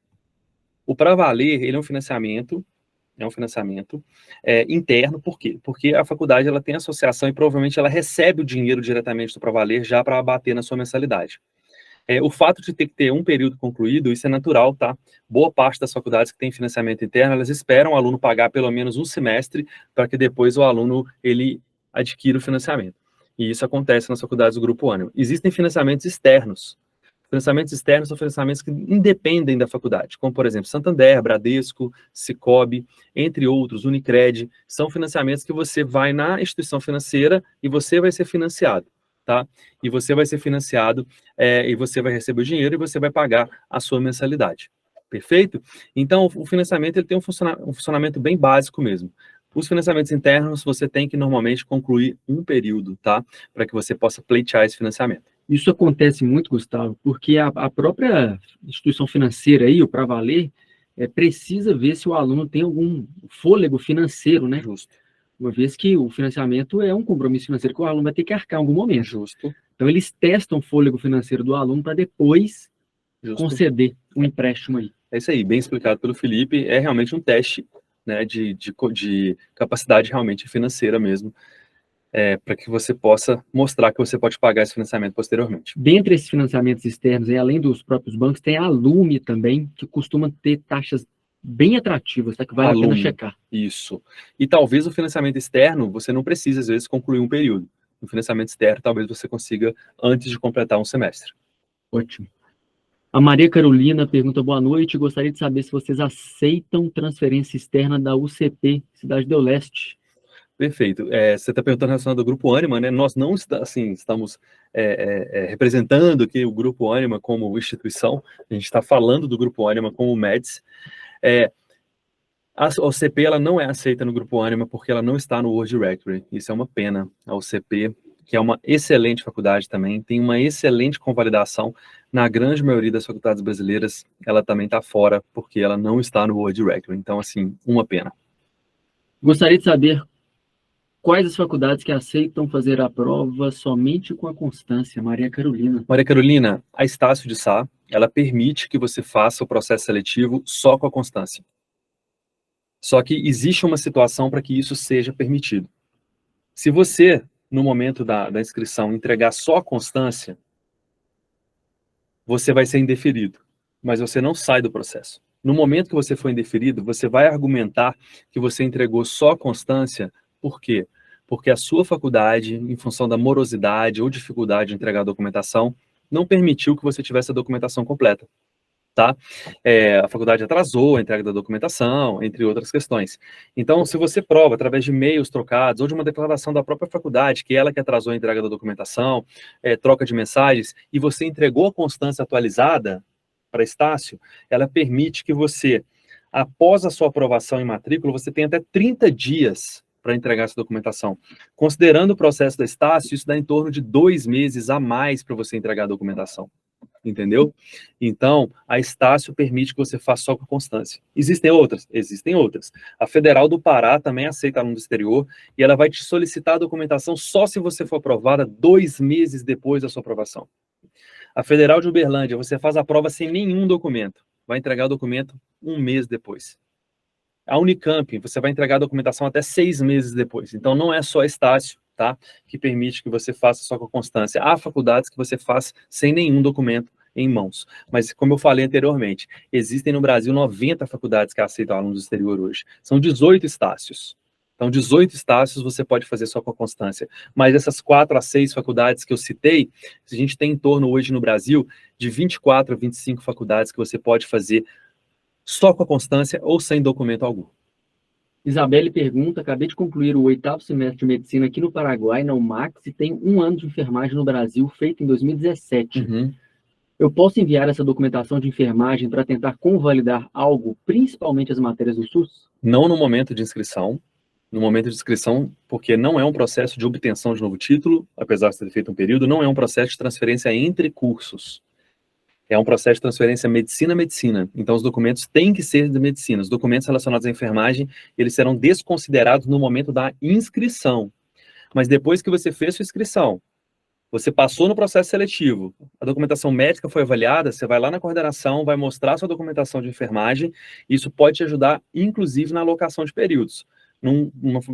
O para valer, ele é um financiamento interno, por quê? Porque a faculdade ela tem associação e provavelmente ela recebe o dinheiro diretamente do para valer já para abater na sua mensalidade. O fato de ter que ter um período concluído, isso é natural, tá? Boa parte das faculdades que tem financiamento interno, elas esperam o aluno pagar pelo menos um semestre para que depois o aluno ele adquira o financiamento. E isso acontece nas faculdades do Grupo Ânima. Existem financiamentos externos. Financiamentos externos são financiamentos que independem da faculdade, como, por exemplo, Santander, Bradesco, Sicoob, entre outros, Unicred, são financiamentos que você vai na instituição financeira e você vai ser financiado, tá? E você vai ser financiado e você vai receber o dinheiro e você vai pagar a sua mensalidade, perfeito? Então, o financiamento ele tem um funcionamento bem básico mesmo. Os financiamentos internos, você tem que normalmente concluir um período, tá? Para que você possa pleitear esse financiamento. Isso acontece muito, Gustavo, porque a própria instituição financeira aí, o para valer, precisa ver se o aluno tem algum fôlego financeiro, né? Justo. Uma vez que o financiamento é um compromisso financeiro que o aluno vai ter que arcar em algum momento. Justo. Então, eles testam o fôlego financeiro do aluno para depois conceder um empréstimo aí. É isso aí, bem explicado pelo Felipe, é realmente um teste, né, de capacidade realmente financeira mesmo, para que você possa mostrar que você pode pagar esse financiamento posteriormente. Dentre esses financiamentos externos, além dos próprios bancos, tem a Alume também, que costuma ter taxas bem atrativas, tá? Que vale a pena checar. Isso. E talvez o financiamento externo, você não precisa, às vezes, concluir um período. No financiamento externo, talvez você consiga antes de completar um semestre. Ótimo. A Maria Carolina pergunta, boa noite, gostaria de saber se vocês aceitam transferência externa da UCP, Cidade do Leste. Perfeito. Você está perguntando relacionado ao Grupo Ânima, né? Nós não estamos representando aqui o Grupo Ânima como instituição, a gente está falando do Grupo Ânima como MEDS. A OCP ela não é aceita no Grupo Ânima porque ela não está no World Directory. Isso é uma pena. A OCP, que é uma excelente faculdade também, tem uma excelente convalidação. Na grande maioria das faculdades brasileiras, ela também está fora porque ela não está no World Directory. Então, assim, uma pena. Gostaria de saber quais as faculdades que aceitam fazer a prova somente com a constância, Maria Carolina. Maria Carolina, a Estácio de Sá, ela permite que você faça o processo seletivo só com a constância. Só que existe uma situação para que isso seja permitido. Se você, no momento da inscrição, entregar só a constância, você vai ser indeferido, mas você não sai do processo. No momento que você for indeferido, você vai argumentar que você entregou só a constância. Por quê? Porque a sua faculdade, em função da morosidade ou dificuldade de entregar a documentação, não permitiu que você tivesse a documentação completa, tá? A faculdade atrasou a entrega da documentação, entre outras questões. Então, se você prova através de e-mails trocados ou de uma declaração da própria faculdade, que ela que atrasou a entrega da documentação, troca de mensagens, e você entregou a constância atualizada para Estácio, ela permite que você, após a sua aprovação em matrícula, você tenha até 30 dias para entregar essa documentação. Considerando o processo da Estácio, isso dá em torno de 2 meses a mais para você entregar a documentação. Entendeu? Então, a Estácio permite que você faça só com constância. Existem outras? Existem outras. A Federal do Pará também aceita aluno do exterior e ela vai te solicitar a documentação só se você for aprovada 2 meses depois da sua aprovação. A Federal de Uberlândia, você faz a prova sem nenhum documento. Vai entregar o documento 1 mês depois. A Unicamp, você vai entregar a documentação até 6 meses depois. Então, não é só a Estácio, tá, que permite que você faça só com constância. Há faculdades que você faz sem nenhum documento em mãos. Mas, como eu falei anteriormente, existem no Brasil 90 faculdades que aceitam alunos do exterior hoje. São 18 Estácios. Então, 18 Estácios você pode fazer só com a constância. Mas essas 4 a 6 faculdades que eu citei, a gente tem em torno hoje no Brasil de 24 a 25 faculdades que você pode fazer só com a constância ou sem documento algum. Isabelle pergunta, acabei de concluir o 8º semestre de medicina aqui no Paraguai, na UMAX, e tenho 1 ano de enfermagem no Brasil, feito em 2017. Uhum. Eu posso enviar essa documentação de enfermagem para tentar convalidar algo, principalmente as matérias do SUS? Não no momento de inscrição. No momento de inscrição, porque não é um processo de obtenção de novo título, apesar de ter feito um período, não é um processo de transferência entre cursos. É um processo de transferência medicina-medicina. Então, os documentos têm que ser de medicina. Os documentos relacionados à enfermagem, eles serão desconsiderados no momento da inscrição. Mas depois que você fez sua inscrição, você passou no processo seletivo, a documentação médica foi avaliada, você vai lá na coordenação, vai mostrar sua documentação de enfermagem, e isso pode te ajudar, inclusive, na alocação de períodos.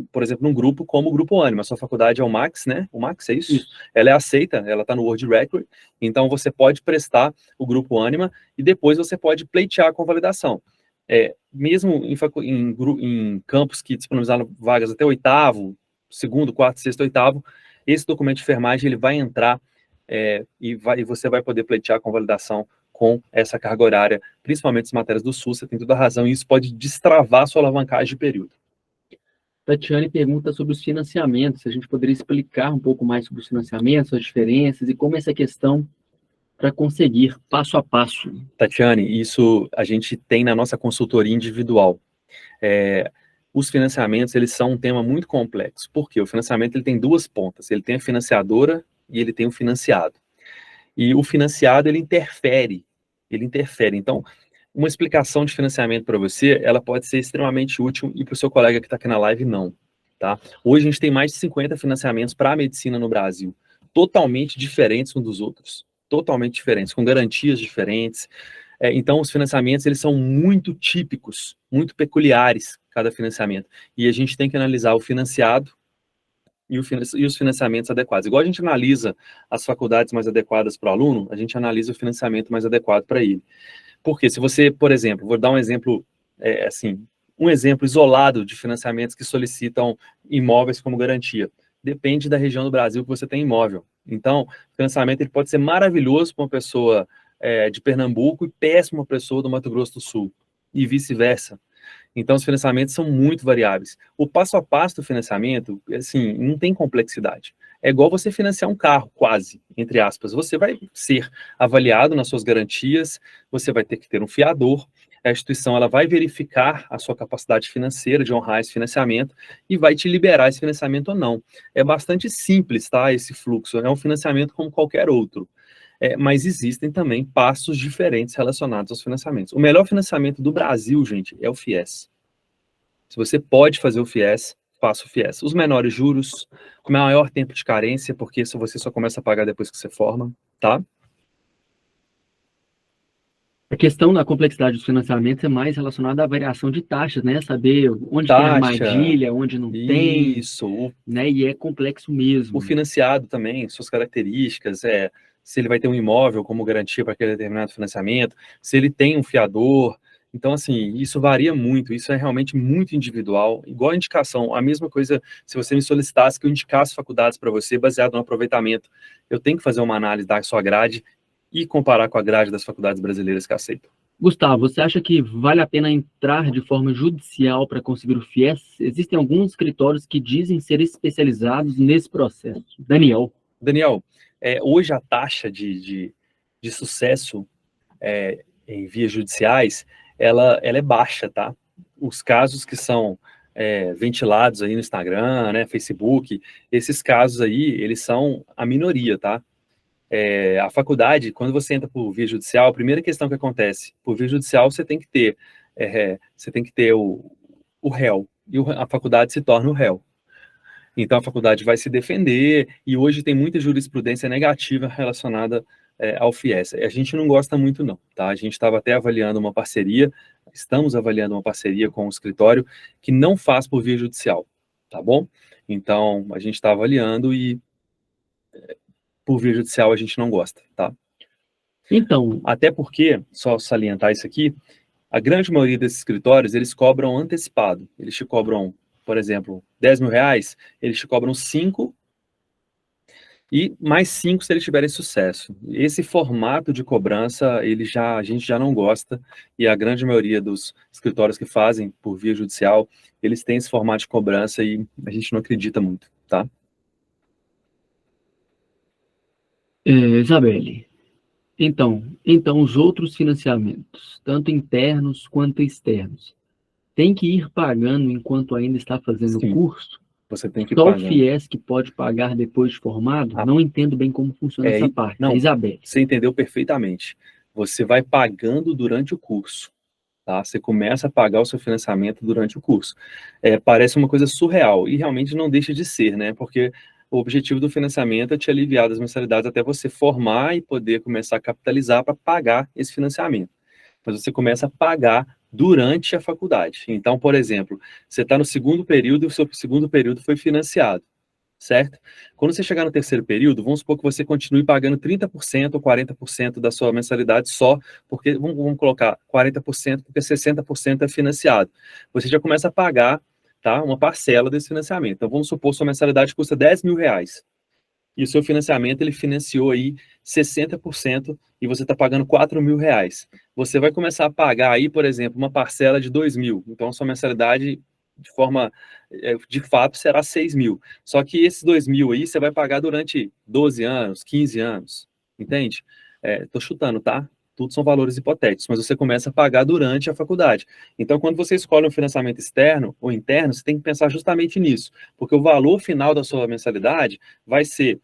Por exemplo, num grupo como o Grupo Ânima, a sua faculdade é o Max, né? O Max, é isso? Isso. Ela é aceita, ela está no World Record, então você pode prestar o Grupo Ânima e depois você pode pleitear a convalidação. Mesmo em campos que disponibilizaram vagas até 8º, 2º, 4º, 6º, 8º, esse documento de enfermagem ele vai entrar e você vai poder pleitear a convalidação com essa carga horária, principalmente as matérias do SUS, você tem toda a razão, e isso pode destravar a sua alavancagem de período. Tatiane pergunta sobre os financiamentos, se a gente poderia explicar um pouco mais sobre os financiamentos, as diferenças e como essa questão para conseguir passo a passo. Tatiane, isso a gente tem na nossa consultoria individual. Os financiamentos, eles são um tema muito complexo, porque o financiamento ele tem 2 pontas, ele tem a financiadora e ele tem o financiado. E o financiado, ele interfere. Então, uma explicação de financiamento para você, ela pode ser extremamente útil e para o seu colega que está aqui na live, não. Tá? Hoje a gente tem mais de 50 financiamentos para a medicina no Brasil, totalmente diferentes uns dos outros, totalmente diferentes, com garantias diferentes. Então, os financiamentos, eles são muito típicos, muito peculiares, cada financiamento. E a gente tem que analisar o financiado e os financiamentos adequados. Igual a gente analisa as faculdades mais adequadas para o aluno, a gente analisa o financiamento mais adequado para ele. Porque se você, por exemplo, vou dar um exemplo, um exemplo isolado de financiamentos que solicitam imóveis como garantia. Depende da região do Brasil que você tem imóvel. Então, o financiamento ele pode ser maravilhoso para uma pessoa de Pernambuco e péssimo para a pessoa do Mato Grosso do Sul, e vice-versa. Então, os financiamentos são muito variáveis. O passo a passo do financiamento, assim, não tem complexidade. É igual você financiar um carro, quase, entre aspas. Você vai ser avaliado nas suas garantias, você vai ter que ter um fiador, a instituição ela vai verificar a sua capacidade financeira de honrar esse financiamento e vai te liberar esse financiamento ou não. É bastante simples, tá, esse fluxo. É um financiamento como qualquer outro. Mas existem também passos diferentes relacionados aos financiamentos. O melhor financiamento do Brasil, gente, é o FIES. Se você pode fazer o FIES, faça o FIES. Os menores juros, o maior tempo de carência, porque isso você só começa a pagar depois que você forma, tá? A questão da complexidade dos financiamentos é mais relacionada à variação de taxas, né? Saber onde tem armadilha, onde não tem. Isso. Né? E é complexo mesmo. O financiado também, suas características, se ele vai ter um imóvel como garantia para aquele determinado financiamento, se ele tem um fiador. Então, assim, isso varia muito, isso é realmente muito individual. Igual a indicação, a mesma coisa se você me solicitasse que eu indicasse faculdades para você baseado no aproveitamento. Eu tenho que fazer uma análise da sua grade e comparar com a grade das faculdades brasileiras que aceitam. Gustavo, você acha que vale a pena entrar de forma judicial para conseguir o FIES? Existem alguns escritórios que dizem ser especializados nesse processo. Daniel, hoje a taxa de sucesso em vias judiciais, ela é baixa, tá? Os casos que são ventilados aí no Instagram, né, Facebook, esses casos aí, eles são a minoria, tá? A faculdade, quando você entra por via judicial, a primeira questão que acontece, por via judicial você tem que ter o réu, e a faculdade se torna o réu. Então a faculdade vai se defender, e hoje tem muita jurisprudência negativa relacionada ao FIES. A gente não gosta muito não, tá? A gente estava até estamos avaliando uma parceria com o escritório que não faz por via judicial, tá bom? Então a gente está avaliando e por via judicial a gente não gosta, tá? Então, até porque, só salientar isso aqui, a grande maioria desses escritórios, eles cobram antecipado. Eles te cobram, por exemplo, R$10.000, eles te cobram 5 e mais 5 se eles tiverem sucesso. Esse formato de cobrança, a gente já não gosta, e a grande maioria dos escritórios que fazem por via judicial, eles têm esse formato de cobrança e a gente não acredita muito, tá? Isabelle, então, os outros financiamentos, tanto internos quanto externos, tem que ir pagando enquanto ainda está fazendo o curso? Você tem que Só pagar. o FIES que pode pagar depois de formado? Não entendo bem como funciona essa parte. Não, Isabelle. Você entendeu perfeitamente. Você vai pagando durante o curso, tá? Você começa a pagar o seu financiamento durante o curso. Parece uma coisa surreal, e realmente não deixa de ser, né? Porque o objetivo do financiamento é te aliviar das mensalidades até você formar e poder começar a capitalizar para pagar esse financiamento. Mas você começa a pagar durante a faculdade. Então, por exemplo, você está no segundo período e o seu segundo período foi financiado, certo? Quando você chegar no terceiro período, vamos supor que você continue pagando 30% ou 40% da sua mensalidade só, porque, vamos colocar 40%, porque 60% é financiado. Você já começa a pagar, tá, uma parcela desse financiamento. Então, vamos supor que sua mensalidade custa R$10.000, e o seu financiamento, ele financiou aí 60%, e você está pagando R$4.000. Você vai começar a pagar aí, por exemplo, uma parcela de R$2.000. Então, a sua mensalidade, de fato, será R$6.000. Só que esses R$2.000 aí, você vai pagar durante 12 anos, 15 anos, entende? Tô chutando, tá? Tudo são valores hipotéticos, mas você começa a pagar durante a faculdade. Então, quando você escolhe um financiamento externo ou interno, você tem que pensar justamente nisso, porque o valor final da sua mensalidade vai ser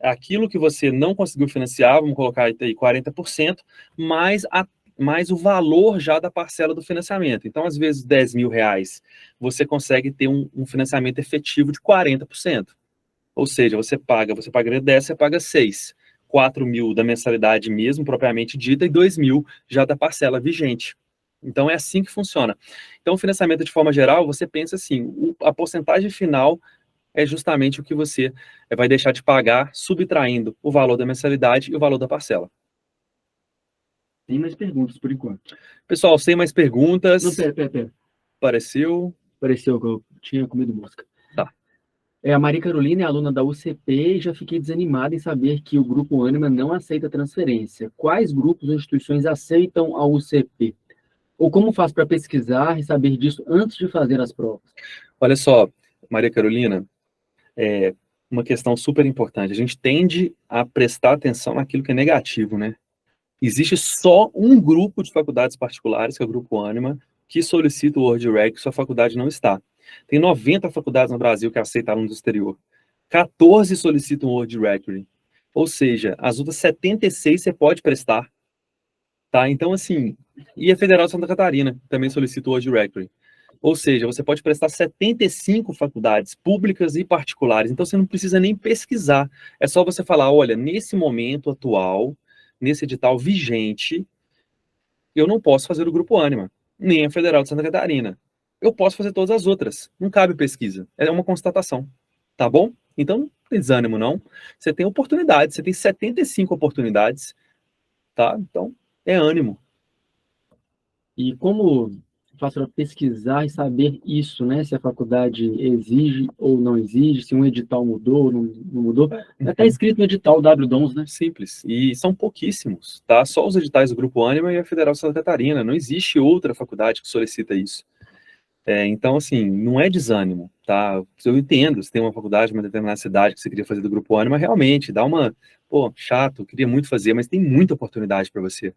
aquilo que você não conseguiu financiar, vamos colocar aí 40%, mais o valor já da parcela do financiamento. Então, às vezes, R$10.000, você consegue ter um financiamento efetivo de 40%. Ou seja, você pagaria 10, você paga 6. 4.000 da mensalidade mesmo, propriamente dita, e 2.000 já da parcela vigente. Então, é assim que funciona. Então, o financiamento, de forma geral, você pensa assim, a porcentagem final é justamente o que você vai deixar de pagar, subtraindo o valor da mensalidade e o valor da parcela. Tem mais perguntas, por enquanto. Pessoal, sem mais perguntas... Não, pera. Pareceu Pareceu que eu tinha comido mosca. Tá. A Maria Carolina é aluna da UCP e já fiquei desanimada em saber que o Grupo Ânima não aceita transferência. Quais grupos ou instituições aceitam a UCP? Ou como faço para pesquisar e saber disso antes de fazer as provas? Olha só, Maria Carolina, uma questão super importante. A gente tende a prestar atenção naquilo que é negativo, né? Existe só um grupo de faculdades particulares, que é o Grupo Ânima, que solicita o WordRec, que sua faculdade não está. Tem 90 faculdades no Brasil que aceitam alunos do exterior. 14 solicitam o WordRec. Ou seja, as outras 76 você pode prestar. Tá? Então, assim, e a Federal de Santa Catarina também solicita o WordRec. Ou seja, você pode prestar 75 faculdades públicas e particulares. Então, você não precisa nem pesquisar. É só você falar, olha, nesse momento atual, nesse edital vigente, eu não posso fazer o Grupo Ânima, nem a Federal de Santa Catarina. Eu posso fazer todas as outras. Não cabe pesquisa. É uma constatação. Tá bom? Então, não tem desânimo, não. Você tem oportunidades. Você tem 75 oportunidades. Tá? Então, é ânimo. E como faço para pesquisar e saber isso, né? Se a faculdade exige ou não exige, se um edital mudou ou não mudou. Está escrito no edital WDONS, né? Simples. E são pouquíssimos, tá? Só os editais do Grupo Ânima e a Federal de Santa Catarina. Não existe outra faculdade que solicita isso. Então, assim, não é desânimo, tá? Eu entendo, se tem uma faculdade, uma determinada cidade que você queria fazer do Grupo Ânima, realmente, dá uma... Pô, chato, queria muito fazer, mas tem muita oportunidade para você.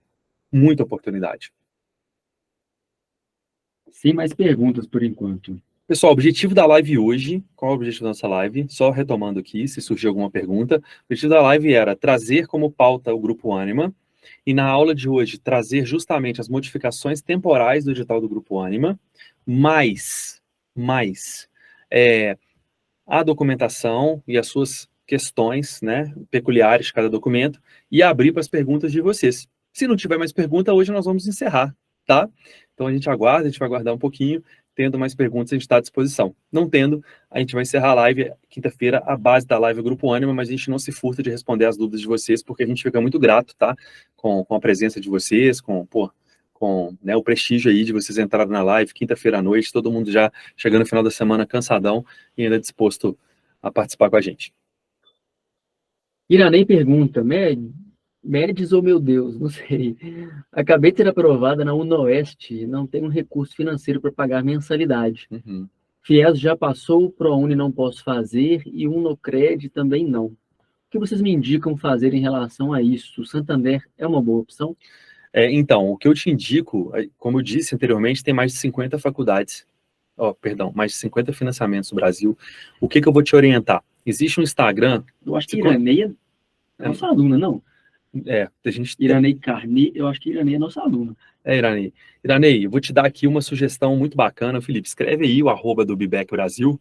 Muita oportunidade. Sem mais perguntas por enquanto. Pessoal, o objetivo da live hoje, qual é o objetivo da nossa live? Só retomando aqui, se surgir alguma pergunta. O objetivo da live era trazer como pauta o Grupo Ânima, e na aula de hoje trazer justamente as modificações temporais do edital do Grupo Ânima, mais a documentação e as suas questões, né, peculiares de cada documento, e abrir para as perguntas de vocês. Se não tiver mais pergunta, hoje nós vamos encerrar, tá? Então a gente aguarda, a gente vai aguardar um pouquinho. Tendo mais perguntas, a gente está à disposição. Não tendo, a gente vai encerrar a live quinta-feira. A base da live é o Grupo Ânima, mas a gente não se furta de responder as dúvidas de vocês, porque a gente fica muito grato, tá? Com a presença de vocês, com né, o prestígio aí de vocês entrarem na live quinta-feira à noite, todo mundo já chegando no final da semana cansadão e ainda disposto a participar com a gente. Iranei pergunta, Médios ou meu Deus, não sei. Acabei de ser aprovada na UnoOeste, não tenho um recurso financeiro para pagar mensalidade. FIES já passou, o ProUni não posso fazer e o Unocred também não. O que vocês me indicam fazer em relação a isso? O Santander é uma boa opção? Então, o que eu te indico, como eu disse anteriormente, tem mais de 50 faculdades, mais de 50 financiamentos no Brasil. O que eu vou te orientar? Existe um Instagram... Eu acho que Iranei é nossa aluna, não? A gente... Iranei Carni, eu acho que Iranei é nossa aluna. Iranei. Iranei, eu vou te dar aqui uma sugestão muito bacana, Felipe. Escreve aí o @ do BBEC Brasil.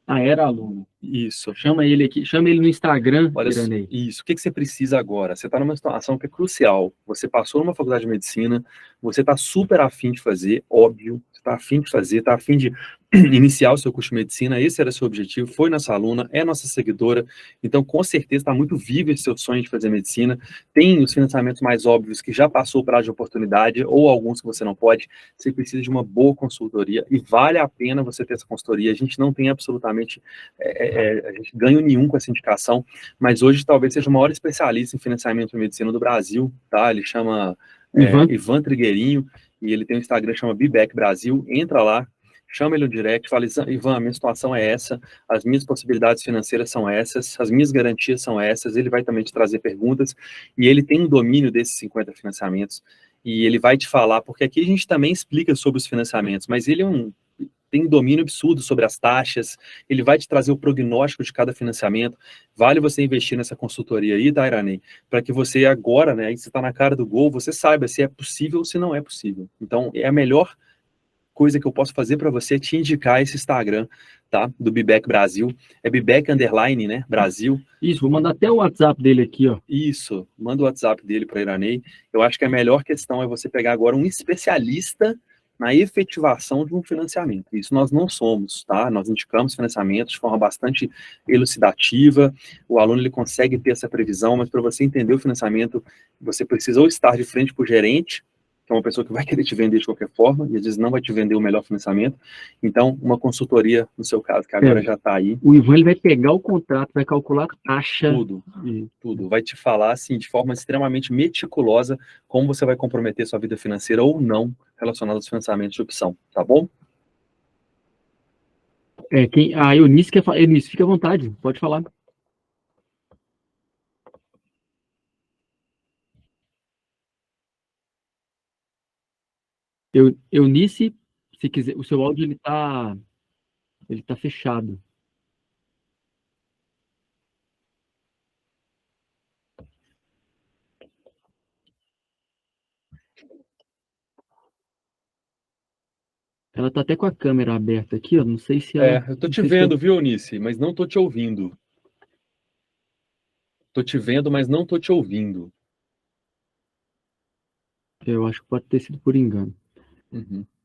Era aluno. Isso. Chama ele aqui, chama ele no Instagram, Olha, Iranei. Isso. O que você precisa agora? Você está numa situação que é crucial. Você passou numa faculdade de medicina, você está super afim de fazer, óbvio, você está afim de fazer, está afim de iniciar o seu curso de medicina, esse era seu objetivo, foi nossa aluna, é nossa seguidora, então com certeza está muito vivo esse seu sonho de fazer medicina. Tem os financiamentos mais óbvios que já passou o prazo de oportunidade, ou alguns que você não pode. Você precisa de uma boa consultoria, e vale a pena você ter essa consultoria. A gente não tem absolutamente a gente ganho nenhum com essa indicação, mas hoje talvez seja o maior especialista em financiamento de medicina do Brasil, tá? Ele chama Ivan Trigueirinho, e ele tem um Instagram que chama BBEC Brasil. Entra lá, chama ele no direct, fala: Ivan, a minha situação é essa, as minhas possibilidades financeiras são essas, as minhas garantias são essas. Ele vai também te trazer perguntas, e ele tem um domínio desses 50 financiamentos, e ele vai te falar, porque aqui a gente também explica sobre os financiamentos, mas ele tem um domínio absurdo sobre as taxas, ele vai te trazer o prognóstico de cada financiamento. Vale você investir nessa consultoria aí, tá, Iranei? Para que você agora, né, aí você está na cara do gol, você saiba se é possível ou se não é possível. Então, é a melhor coisa que eu posso fazer para você é te indicar esse Instagram, tá? Do BBEC Brasil. É BBEC _ né? Brasil. Isso, vou mandar até o WhatsApp dele aqui, ó. Isso, manda o WhatsApp dele para Iranei. Eu acho que a melhor questão é você pegar agora um especialista na efetivação de um financiamento. Isso nós não somos, tá? Nós indicamos financiamentos de forma bastante elucidativa, o aluno ele consegue ter essa previsão, mas para você entender o financiamento, você precisa ou estar de frente para o gerente, que é uma pessoa que vai querer te vender de qualquer forma, e às vezes não vai te vender o melhor financiamento. Então, uma consultoria, no seu caso, que agora já está aí. O Ivan ele vai pegar o contrato, vai calcular a taxa. Tudo. Vai te falar, assim, de forma extremamente meticulosa, como você vai comprometer sua vida financeira ou não relacionada aos financiamentos de opção, tá bom? A Eunice quer falar. Eunice, fica à vontade, pode falar. Eunice, se quiser, o seu áudio ele tá fechado. Ela tá até com a câmera aberta aqui, ó. Não sei se ela. Eu tô te vendo, viu, Eunice? Mas não tô te ouvindo. Tô te vendo, mas não tô te ouvindo. Eu acho que pode ter sido por engano.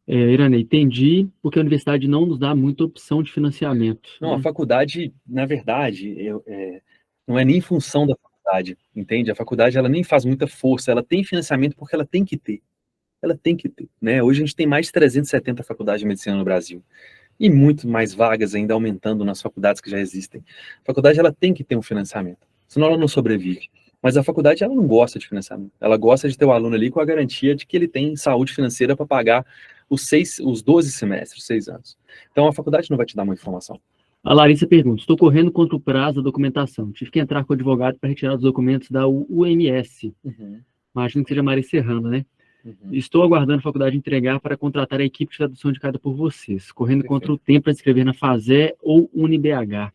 Iranei, entendi, porque a universidade não nos dá muita opção de financiamento. Não, a faculdade, na verdade, não é nem função da faculdade, entende? A faculdade, ela nem faz muita força, ela tem financiamento porque ela tem que ter. Ela tem que ter, né? Hoje a gente tem mais de 370 faculdades de medicina no Brasil. E muito mais vagas ainda aumentando nas faculdades que já existem. A faculdade, ela tem que ter um financiamento, senão ela não sobrevive. Mas a faculdade, ela não gosta de financiamento. Ela gosta de ter o aluno ali com a garantia de que ele tem saúde financeira para pagar os 12 semestres, 6 anos. Então, a faculdade não vai te dar muita informação. A Larissa pergunta, estou correndo contra o prazo da documentação. Tive que entrar com o advogado para retirar os documentos da UMS. Imagino que seja Maria Serrano, né? Estou aguardando a faculdade entregar para contratar a equipe de tradução indicada por vocês, correndo contra o tempo para escrever na FASE ou UniBH.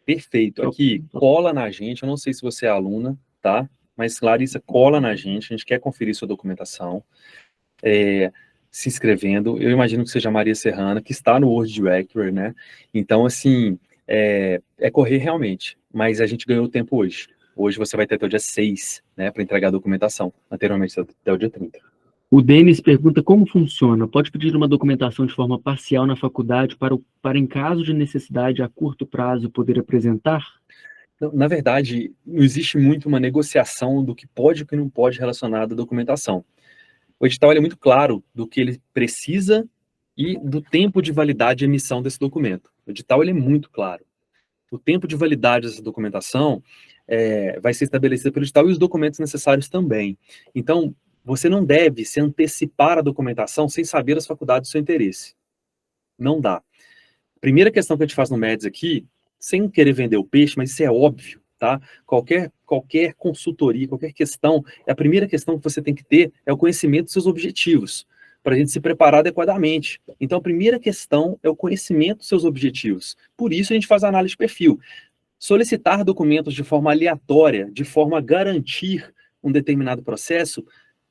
Perfeito. Aqui, cola na gente, eu não sei se você é aluna, tá? Mas, Larissa, cola na gente, a gente quer conferir sua documentação, se inscrevendo. Eu imagino que seja a Maria Serrana, que está no World Directory, né? Então, assim, é correr realmente, mas a gente ganhou tempo hoje. Hoje você vai ter até o dia 6, né, para entregar a documentação, anteriormente até o dia 30. O Denis pergunta como funciona. Pode pedir uma documentação de forma parcial na faculdade para em caso de necessidade a curto prazo, poder apresentar? Na verdade, não existe muito uma negociação do que pode e o que não pode relacionado à documentação. O edital é muito claro do que ele precisa e do tempo de validade de emissão desse documento. O edital ele é muito claro. O tempo de validade dessa documentação vai ser estabelecido pelo edital e os documentos necessários também. Então, você não deve se antecipar a documentação sem saber as faculdades do seu interesse. Não dá. Primeira questão que a gente faz no MEDS aqui, sem querer vender o peixe, mas isso é óbvio, tá? Qualquer consultoria, qualquer questão, a primeira questão que você tem que ter é o conhecimento dos seus objetivos, para a gente se preparar adequadamente. Então, a primeira questão é o conhecimento dos seus objetivos. Por isso, a gente faz a análise de perfil. Solicitar documentos de forma aleatória, de forma a garantir um determinado processo,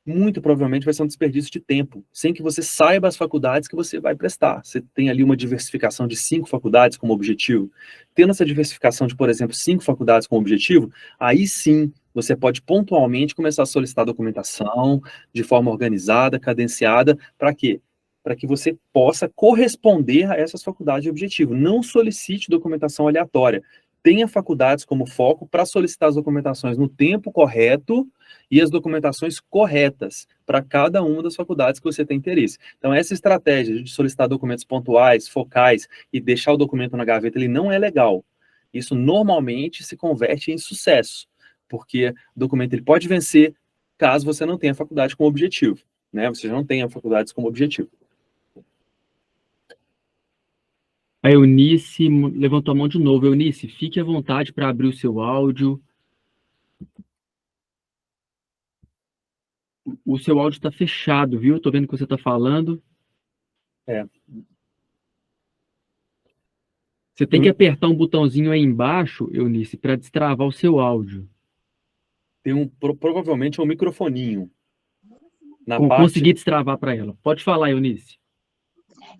muito provavelmente vai ser um desperdício de tempo, sem que você saiba as faculdades que você vai prestar. Você tem ali uma diversificação de 5 faculdades como objetivo. Tendo essa diversificação de, por exemplo, 5 faculdades como objetivo, aí sim você pode pontualmente começar a solicitar documentação de forma organizada, cadenciada, para quê? Para que você possa corresponder a essas faculdades de objetivo. Não solicite documentação aleatória. Tenha faculdades como foco para solicitar as documentações no tempo correto e as documentações corretas para cada uma das faculdades que você tem interesse. Então, essa estratégia de solicitar documentos pontuais, focais e deixar o documento na gaveta, ele não é legal. Isso normalmente se converte em sucesso, porque o documento ele pode vencer caso você não tenha faculdade como objetivo, né? Você já não tenha faculdades como objetivo. A Eunice levantou a mão de novo. Eunice, fique à vontade para abrir o seu áudio. O seu áudio está fechado, viu? Estou vendo que você está falando. Você tem que apertar um botãozinho aí embaixo, Eunice, para destravar o seu áudio. Tem provavelmente um microfoninho. Consegui destravar para ela. Pode falar, Eunice.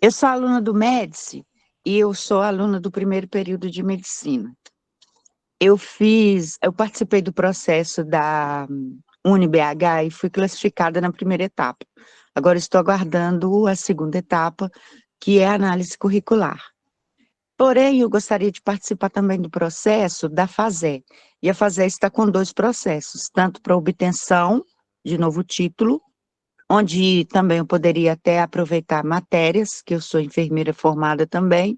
Eu sou aluna do Médici e eu sou aluna do primeiro período de medicina. Eu participei do processo da UniBH e fui classificada na primeira etapa. Agora estou aguardando a segunda etapa, que é a análise curricular. Porém, eu gostaria de participar também do processo da FASE. E a FASE está com 2 processos, tanto para obtenção de novo título, onde também eu poderia até aproveitar matérias, que eu sou enfermeira formada também,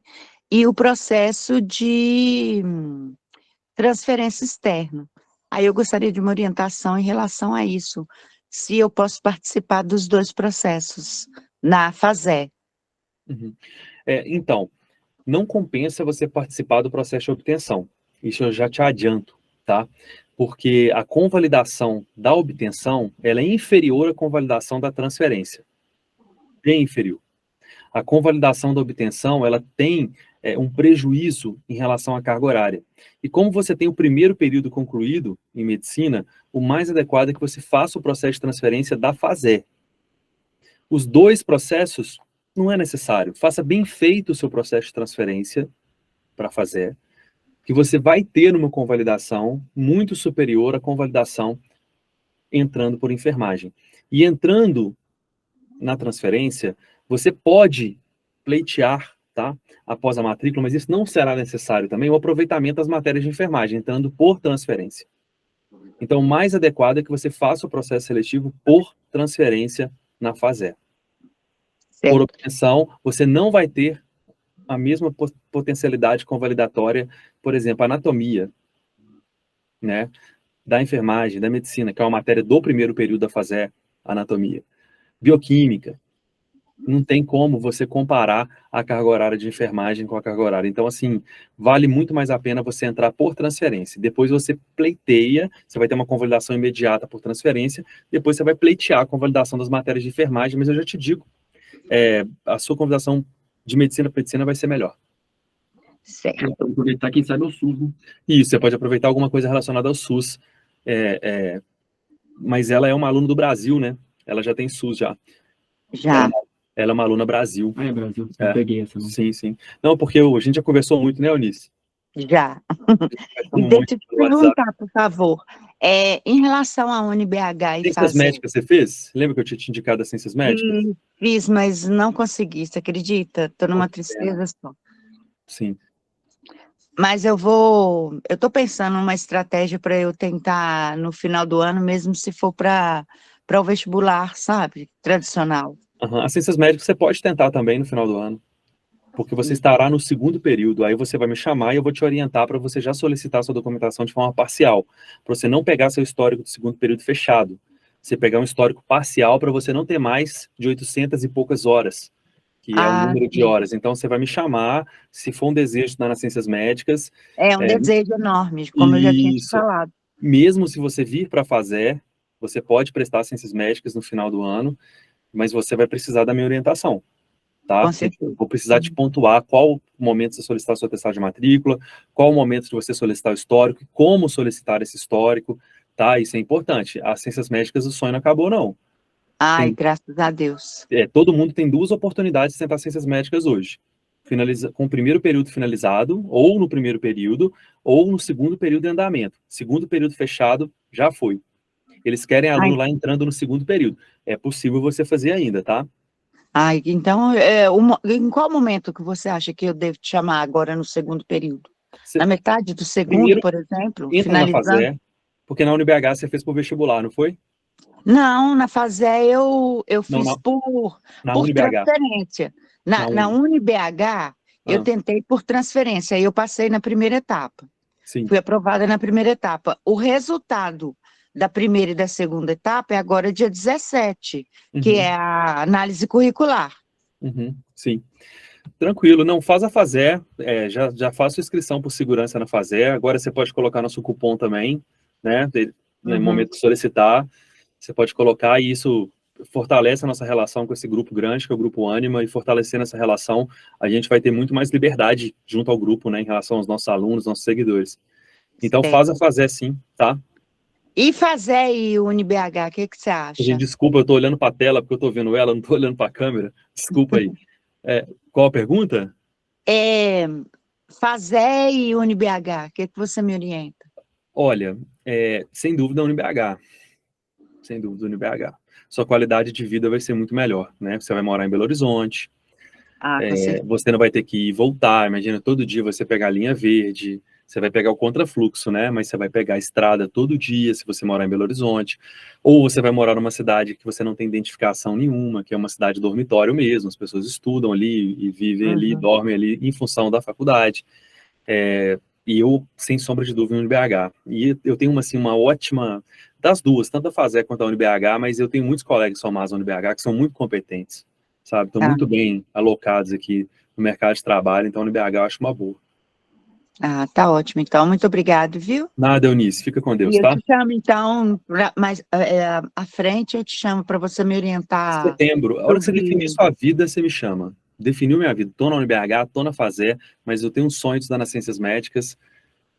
e o processo de transferência externa. Aí eu gostaria de uma orientação em relação a isso, se eu posso participar dos dois processos na FASÉ. Uhum. Então, não compensa você participar do processo de obtenção. Isso eu já te adianto, tá? Porque a convalidação da obtenção, ela é inferior à convalidação da transferência. Bem inferior. A convalidação da obtenção, ela tem um prejuízo em relação à carga horária. E como você tem o primeiro período concluído em medicina, o mais adequado é que você faça o processo de transferência da FASÉ. Os dois processos não é necessário. Faça bem feito o seu processo de transferência para FASÉ, que você vai ter uma convalidação muito superior à convalidação entrando por enfermagem. E entrando na transferência, você pode pleitear, tá, após a matrícula, mas isso não será necessário também, o aproveitamento das matérias de enfermagem, entrando por transferência. Então, o mais adequado é que você faça o processo seletivo por transferência na FASÉ. Por obtenção, você não vai ter a mesma potencialidade convalidatória, por exemplo, anatomia, né, da enfermagem, da medicina, que é uma matéria do primeiro período da FASÉ, anatomia. Bioquímica, não tem como você comparar a carga horária de enfermagem com a carga horária. Então, assim, vale muito mais a pena você entrar por transferência. Depois você pleiteia, você vai ter uma convalidação imediata por transferência, depois você vai pleitear a convalidação das matérias de enfermagem, mas eu já te digo, a sua convalidação de medicina para medicina vai ser melhor. Certo. Aproveitar, quem sabe, o SUS, né? Isso, você pode aproveitar alguma coisa relacionada ao SUS. Mas ela é uma aluna do Brasil, né? Ela já tem SUS já. Já. Ela é uma aluna Brasil. Ah, é Brasil, não peguei essa, não. Sim, sim. Não, porque a gente já conversou muito, né, Eunice? Já. E Muito deixa eu te no WhatsApp. perguntar, por favor, em relação à UniBH e Ciências FASÉ, médicas você fez? Lembra que eu tinha te indicado as ciências médicas? fiz, mas não consegui, você acredita? Estou numa Que pena. tristeza só. Sim. Mas eu estou pensando numa estratégia para eu tentar no final do ano, mesmo se for para o vestibular, sabe? Tradicional. Uhum. As ciências médicas você pode tentar também no final do ano, porque você estará no segundo período, aí você vai me chamar e eu vou te orientar para você já solicitar sua documentação de forma parcial, para você não pegar seu histórico do segundo período fechado, você pegar um histórico parcial para você não ter mais de 800 e poucas horas, que é o número de Sim. horas. Então você vai me chamar, se for um desejo de estudar nas ciências médicas. É um desejo enorme, como eu já tinha te Isso. falado. Mesmo se você vir para a FASÉ, você pode prestar ciências médicas no final do ano, mas você vai precisar da minha orientação, tá? Com certeza. Vou precisar te pontuar qual o momento de você solicitar sua atestado de matrícula, qual o momento de você solicitar o histórico, e como solicitar esse histórico, tá? Isso é importante. As ciências médicas, o sonho não acabou, não. Ai, graças a Deus. Todo mundo tem duas oportunidades de tentar ciências médicas hoje. Com o primeiro período finalizado, ou no primeiro período, ou no segundo período em andamento. Segundo período fechado, já foi. Eles querem aluno lá entrando no segundo período. É possível você fazer ainda, tá? Ai, então, em qual momento que você acha que eu devo te chamar agora no segundo período? Na metade do segundo, Primeiro, por exemplo? entra na Finalizando? FASÉ, porque na UniBH você fez por vestibular, não foi? Não, na FASÉ eu Não, fiz por na UniBH. transferência. Na UniBH, eu tentei por transferência, aí eu passei na primeira etapa. Sim. Fui aprovada na primeira etapa. O resultado da primeira e da segunda etapa é agora dia 17, que é a análise curricular. Sim. Tranquilo, não, faz a FASÉ, já faço inscrição por segurança na FASÉ, agora você pode colocar nosso cupom também, né, no momento de solicitar, você pode colocar, e isso fortalece a nossa relação com esse grupo grande, que é o Grupo Ânima, e fortalecendo essa relação, a gente vai ter muito mais liberdade junto ao grupo, né, em relação aos nossos alunos, nossos seguidores. Então faz a FASÉ sim, tá? E FASÉ e UniBH, o que você acha? Gente, desculpa, eu tô olhando para a tela, porque eu tô vendo ela, não tô olhando para a câmera, desculpa aí. Qual a pergunta? FASÉ e UniBH, o que você me orienta? Olha, sem dúvida a UniBH. Sem dúvida a UniBH. Sua qualidade de vida vai ser muito melhor, né? Você vai morar em Belo Horizonte, Com certeza. você não vai ter que ir e voltar, imagina todo dia você pegar a linha verde, você vai pegar o contrafluxo, né? Mas você vai pegar a estrada todo dia, se você morar em Belo Horizonte, ou você vai morar numa cidade que você não tem identificação nenhuma, que é uma cidade dormitório mesmo, as pessoas estudam ali e vivem ali, dormem ali em função da faculdade. E eu, sem sombra de dúvida, no UniBH. E eu tenho, assim, uma ótima... Das duas, tanto a FASEC quanto a UniBH, mas eu tenho muitos colegas formados na UniBH que são muito competentes, sabe? Estão muito bem alocados aqui no mercado de trabalho, então a UniBH eu acho uma boa. Ah, tá ótimo, então. Muito obrigado, viu? Nada, Eunice. Fica com Deus, E eu tá? te chamo, então, mais à frente, eu te chamo para você me orientar. Setembro. A hora que você definir sua vida, você me chama. Definiu minha vida. Tô na UniBH, tô na FASE, mas eu tenho um sonho de estudar nas ciências médicas.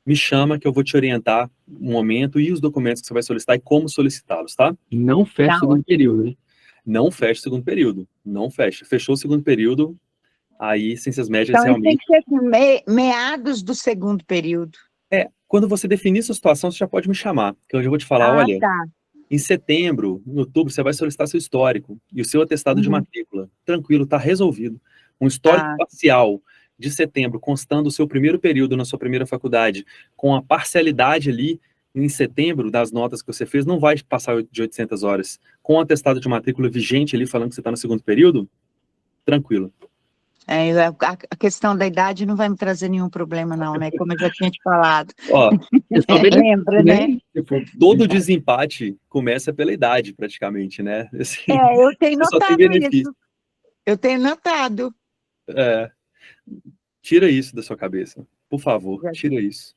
Me chama que eu vou te orientar o momento e os documentos que você vai solicitar e como solicitá-los, tá? Não fecha o segundo período, né? Não fecha o segundo período. Não fecha. Fechou o segundo período, aí ciências médicas Então, realmente... tem que ser meados do segundo período. Quando você definir sua situação, você já pode me chamar, que eu já vou te falar, olha, tá. em setembro, em outubro, você vai solicitar seu histórico e o seu atestado de matrícula. Tranquilo, está resolvido. Um histórico parcial de setembro, constando o seu primeiro período na sua primeira faculdade, com a parcialidade ali em setembro das notas que você fez, não vai passar de 800 horas. Com o atestado de matrícula vigente ali, falando que você está no segundo período, tranquilo. A questão da idade não vai me trazer nenhum problema, não, né? Como eu já tinha te falado. Ó, lembra, né? Todo desempate começa pela idade, praticamente, né? Assim, eu tenho só tem notado benefício. isso. Eu tenho notado. Tira isso da sua cabeça, por favor, tira isso.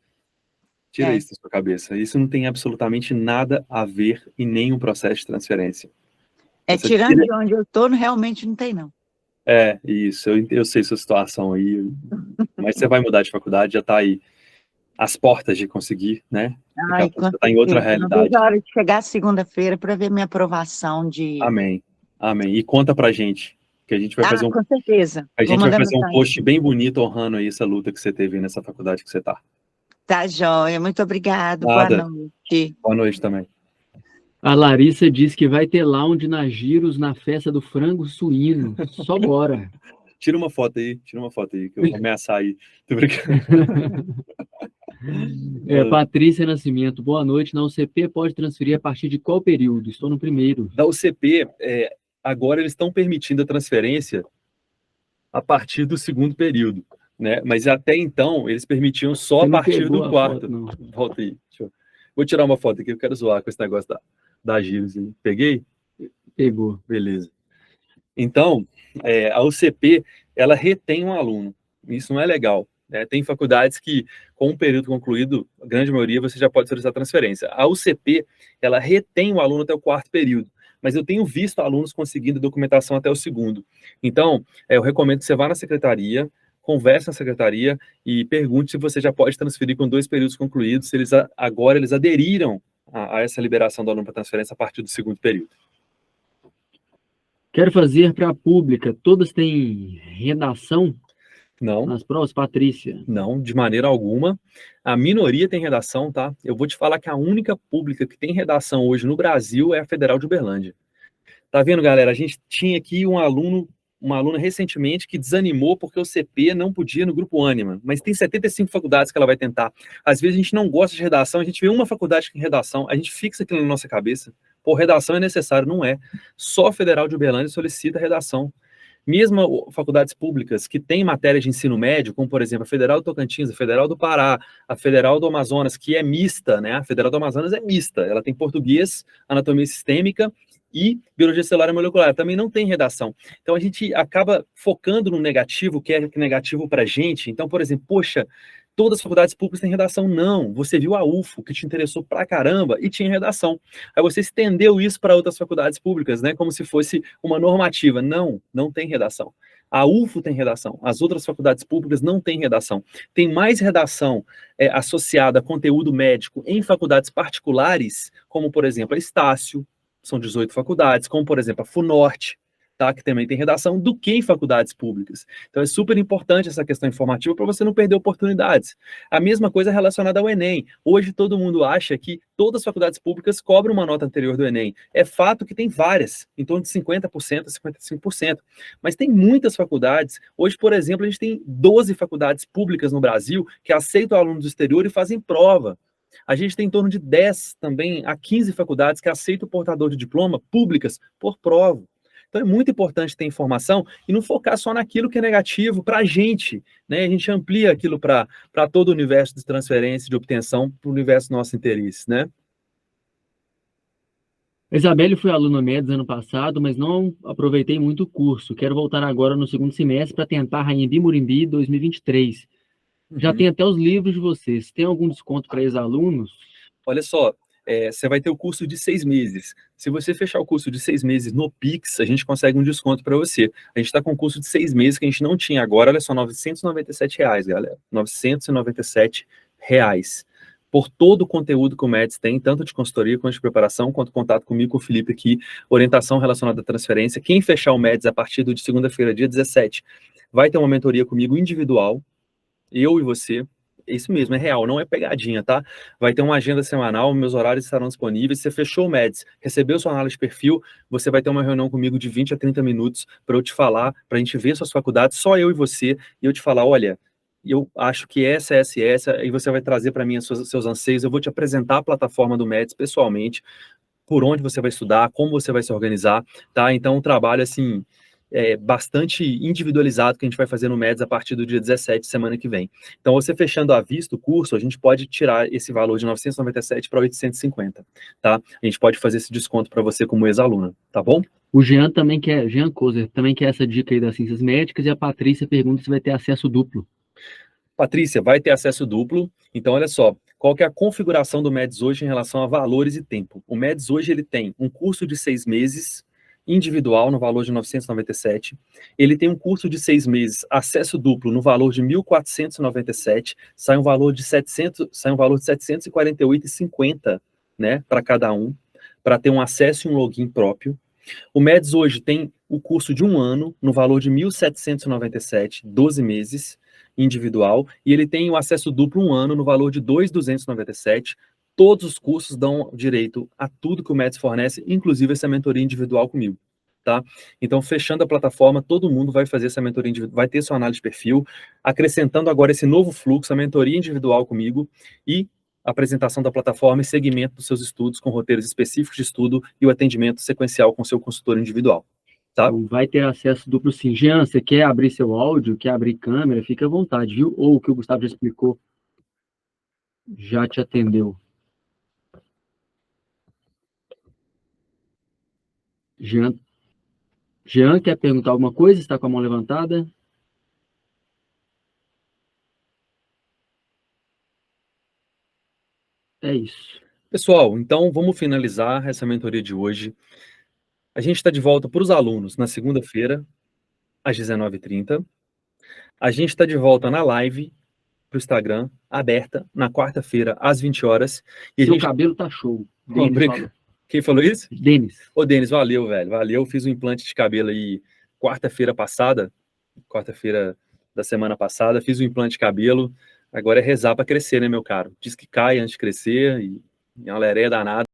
Tira isso da sua cabeça. Isso não tem absolutamente nada a ver em nenhum processo de transferência. Tirando de onde eu estou, realmente não tem, não. Isso, eu sei sua situação aí, mas você vai mudar de faculdade, já está aí às portas de conseguir, né? Ai, você está em outra realidade. Não vejo a hora de chegar segunda-feira para ver minha aprovação de... Amém, amém. E conta pra gente, que a gente vai fazer com certeza. A gente vai fazer um post bem bonito honrando aí essa luta que você teve nessa faculdade que você está. Tá, joia. Muito obrigado. Nada. Boa noite. Boa noite também. A Larissa diz que vai ter lounge na Giros na festa do frango suíno. Só bora. Tira uma foto aí, que eu vou ameaçar aí. Tô brincando. Patrícia Nascimento, boa noite. Na UCP pode transferir a partir de qual período? Estou no primeiro. Da UCP, agora eles estão permitindo a transferência a partir do segundo período, né? Mas até então, eles permitiam só a partir do quarto. Volta aí. Vou tirar uma foto aqui, eu quero zoar com esse negócio da Giros. Peguei? Pegou. Beleza. Então, a UCP, ela retém um aluno. Isso não é legal. Né? Tem faculdades que, com um período concluído, a grande maioria, você já pode solicitar transferência. A UCP, ela retém o aluno até o quarto período. Mas eu tenho visto alunos conseguindo documentação até o segundo. Então, eu recomendo que você vá na secretaria, converse na secretaria e pergunte se você já pode transferir com 2 períodos concluídos, se eles agora eles aderiram a essa liberação do aluno para transferência a partir do segundo período. Quero fazer para a pública. Todas têm redação? Não. Nas provas, Patrícia? Não, de maneira alguma. A minoria tem redação, tá? Eu vou te falar que a única pública que tem redação hoje no Brasil é a Federal de Uberlândia. Tá vendo, galera? A gente tinha aqui uma aluna recentemente que desanimou porque o CP não podia no Grupo Ânima, mas tem 75 faculdades que ela vai tentar. Às vezes a gente não gosta de redação, a gente vê uma faculdade que tem redação, a gente fixa aquilo na nossa cabeça. Pô, redação é necessário, não é. Só a Federal de Uberlândia solicita redação. Mesmo faculdades públicas que têm matéria de ensino médio, como, por exemplo, a Federal do Tocantins, a Federal do Pará, a Federal do Amazonas, que é mista, né? A Federal do Amazonas é mista, ela tem português, anatomia sistêmica e biologia celular e molecular, também não tem redação. Então, a gente acaba focando no negativo, que é negativo para a gente. Então, por exemplo, poxa, todas as faculdades públicas têm redação. Não, você viu a UFO, que te interessou pra caramba, e tinha redação. Aí você estendeu isso para outras faculdades públicas, né, como se fosse uma normativa. Não, não tem redação. A UFO tem redação, as outras faculdades públicas não têm redação. Tem mais redação associada a conteúdo médico em faculdades particulares, como, por exemplo, a Estácio, são 18 faculdades, como, por exemplo, a FUNORTE, tá? Que também tem redação, do que em faculdades públicas. Então é super importante essa questão informativa para você não perder oportunidades. A mesma coisa relacionada ao Enem. Hoje todo mundo acha que todas as faculdades públicas cobram uma nota anterior do Enem. É fato que tem várias, em torno de 50% a 55%. Mas tem muitas faculdades. Hoje, por exemplo, a gente tem 12 faculdades públicas no Brasil que aceitam alunos do exterior e fazem prova. A gente tem em torno de 10 também a 15 faculdades que aceitam o portador de diploma públicas por prova. Então é muito importante ter informação e não focar só naquilo que é negativo para a gente, né? A gente amplia aquilo para todo o universo de transferência, de obtenção, para o universo do nosso interesse, né? A Isabelle foi aluna MEDS ano passado, mas não aproveitei muito o curso. Quero voltar agora no segundo semestre para tentar Rainha Murimbi 2023. Já tem até os livros de vocês. Tem algum desconto para ex-alunos? Olha só, você vai ter o curso de 6 meses. Se você fechar o curso de 6 meses no Pix, a gente consegue um desconto para você. A gente está com um curso de 6 meses que a gente não tinha agora, olha só, R$ 997, galera. R$ 997 por todo o conteúdo que o MEDS tem, tanto de consultoria quanto de preparação, quanto contato comigo, com o Felipe aqui, orientação relacionada à transferência. Quem fechar o MEDS a partir de segunda-feira, dia 17, vai ter uma mentoria comigo individual, eu e você. Isso mesmo, é real, não é pegadinha, tá? Vai ter uma agenda semanal, meus horários estarão disponíveis. Você fechou o MEDS, recebeu sua análise de perfil, você vai ter uma reunião comigo de 20 a 30 minutos para eu te falar, para a gente ver suas faculdades, só eu e você, e eu te falar, olha, eu acho que essa, e você vai trazer para mim os seus anseios, eu vou te apresentar a plataforma do MEDS pessoalmente, por onde você vai estudar, como você vai se organizar, tá? Então, um trabalho, assim, bastante individualizado que a gente vai fazer no MEDS a partir do dia 17, semana que vem. Então, você fechando à vista o curso, a gente pode tirar esse valor de 997 para 850, tá? A gente pode fazer esse desconto para você como ex-aluna, tá bom? O Jean também quer, Jean Kozer, também quer essa dica aí das ciências médicas, e a Patrícia pergunta se vai ter acesso duplo. Patrícia, vai ter acesso duplo. Então, olha só, qual que é a configuração do MEDS hoje em relação a valores e tempo? O MEDS hoje ele tem um curso de 6 meses, individual, no valor de 997. Ele tem um curso de 6 meses, acesso duplo, no valor de 1.497. Sai um valor de 748,50, né, para cada um, para ter um acesso e um login próprio. O MEDS hoje tem o curso de 1 ano, no valor de 1.797, 12 meses, individual, e ele tem o acesso duplo 1 ano, no valor de 2.297. Todos os cursos dão direito a tudo que o MEDS fornece, inclusive essa mentoria individual comigo, tá? Então, fechando a plataforma, todo mundo vai fazer essa mentoria individual, vai ter sua análise de perfil, acrescentando agora esse novo fluxo, a mentoria individual comigo e apresentação da plataforma e segmento dos seus estudos com roteiros específicos de estudo e o atendimento sequencial com seu consultor individual, tá? Então, vai ter acesso duplo sim. Jean, você quer abrir seu áudio, quer abrir câmera, fica à vontade, viu? Ou o que o Gustavo já explicou, já te atendeu. Jean, quer perguntar alguma coisa? Está com a mão levantada? É isso. Pessoal, então vamos finalizar essa mentoria de hoje. A gente está de volta para os alunos na segunda-feira, às 19h30. A gente está de volta na live para o Instagram, aberta, na quarta-feira, às 20 horas. E Seu cabelo tá show. Quem falou isso? Denis. Ô, Denis, valeu, velho. Valeu. Fiz um implante de cabelo aí quarta-feira da semana passada. Fiz um implante de cabelo. Agora é rezar para crescer, né, meu caro? Diz que cai antes de crescer e é uma lereia danada.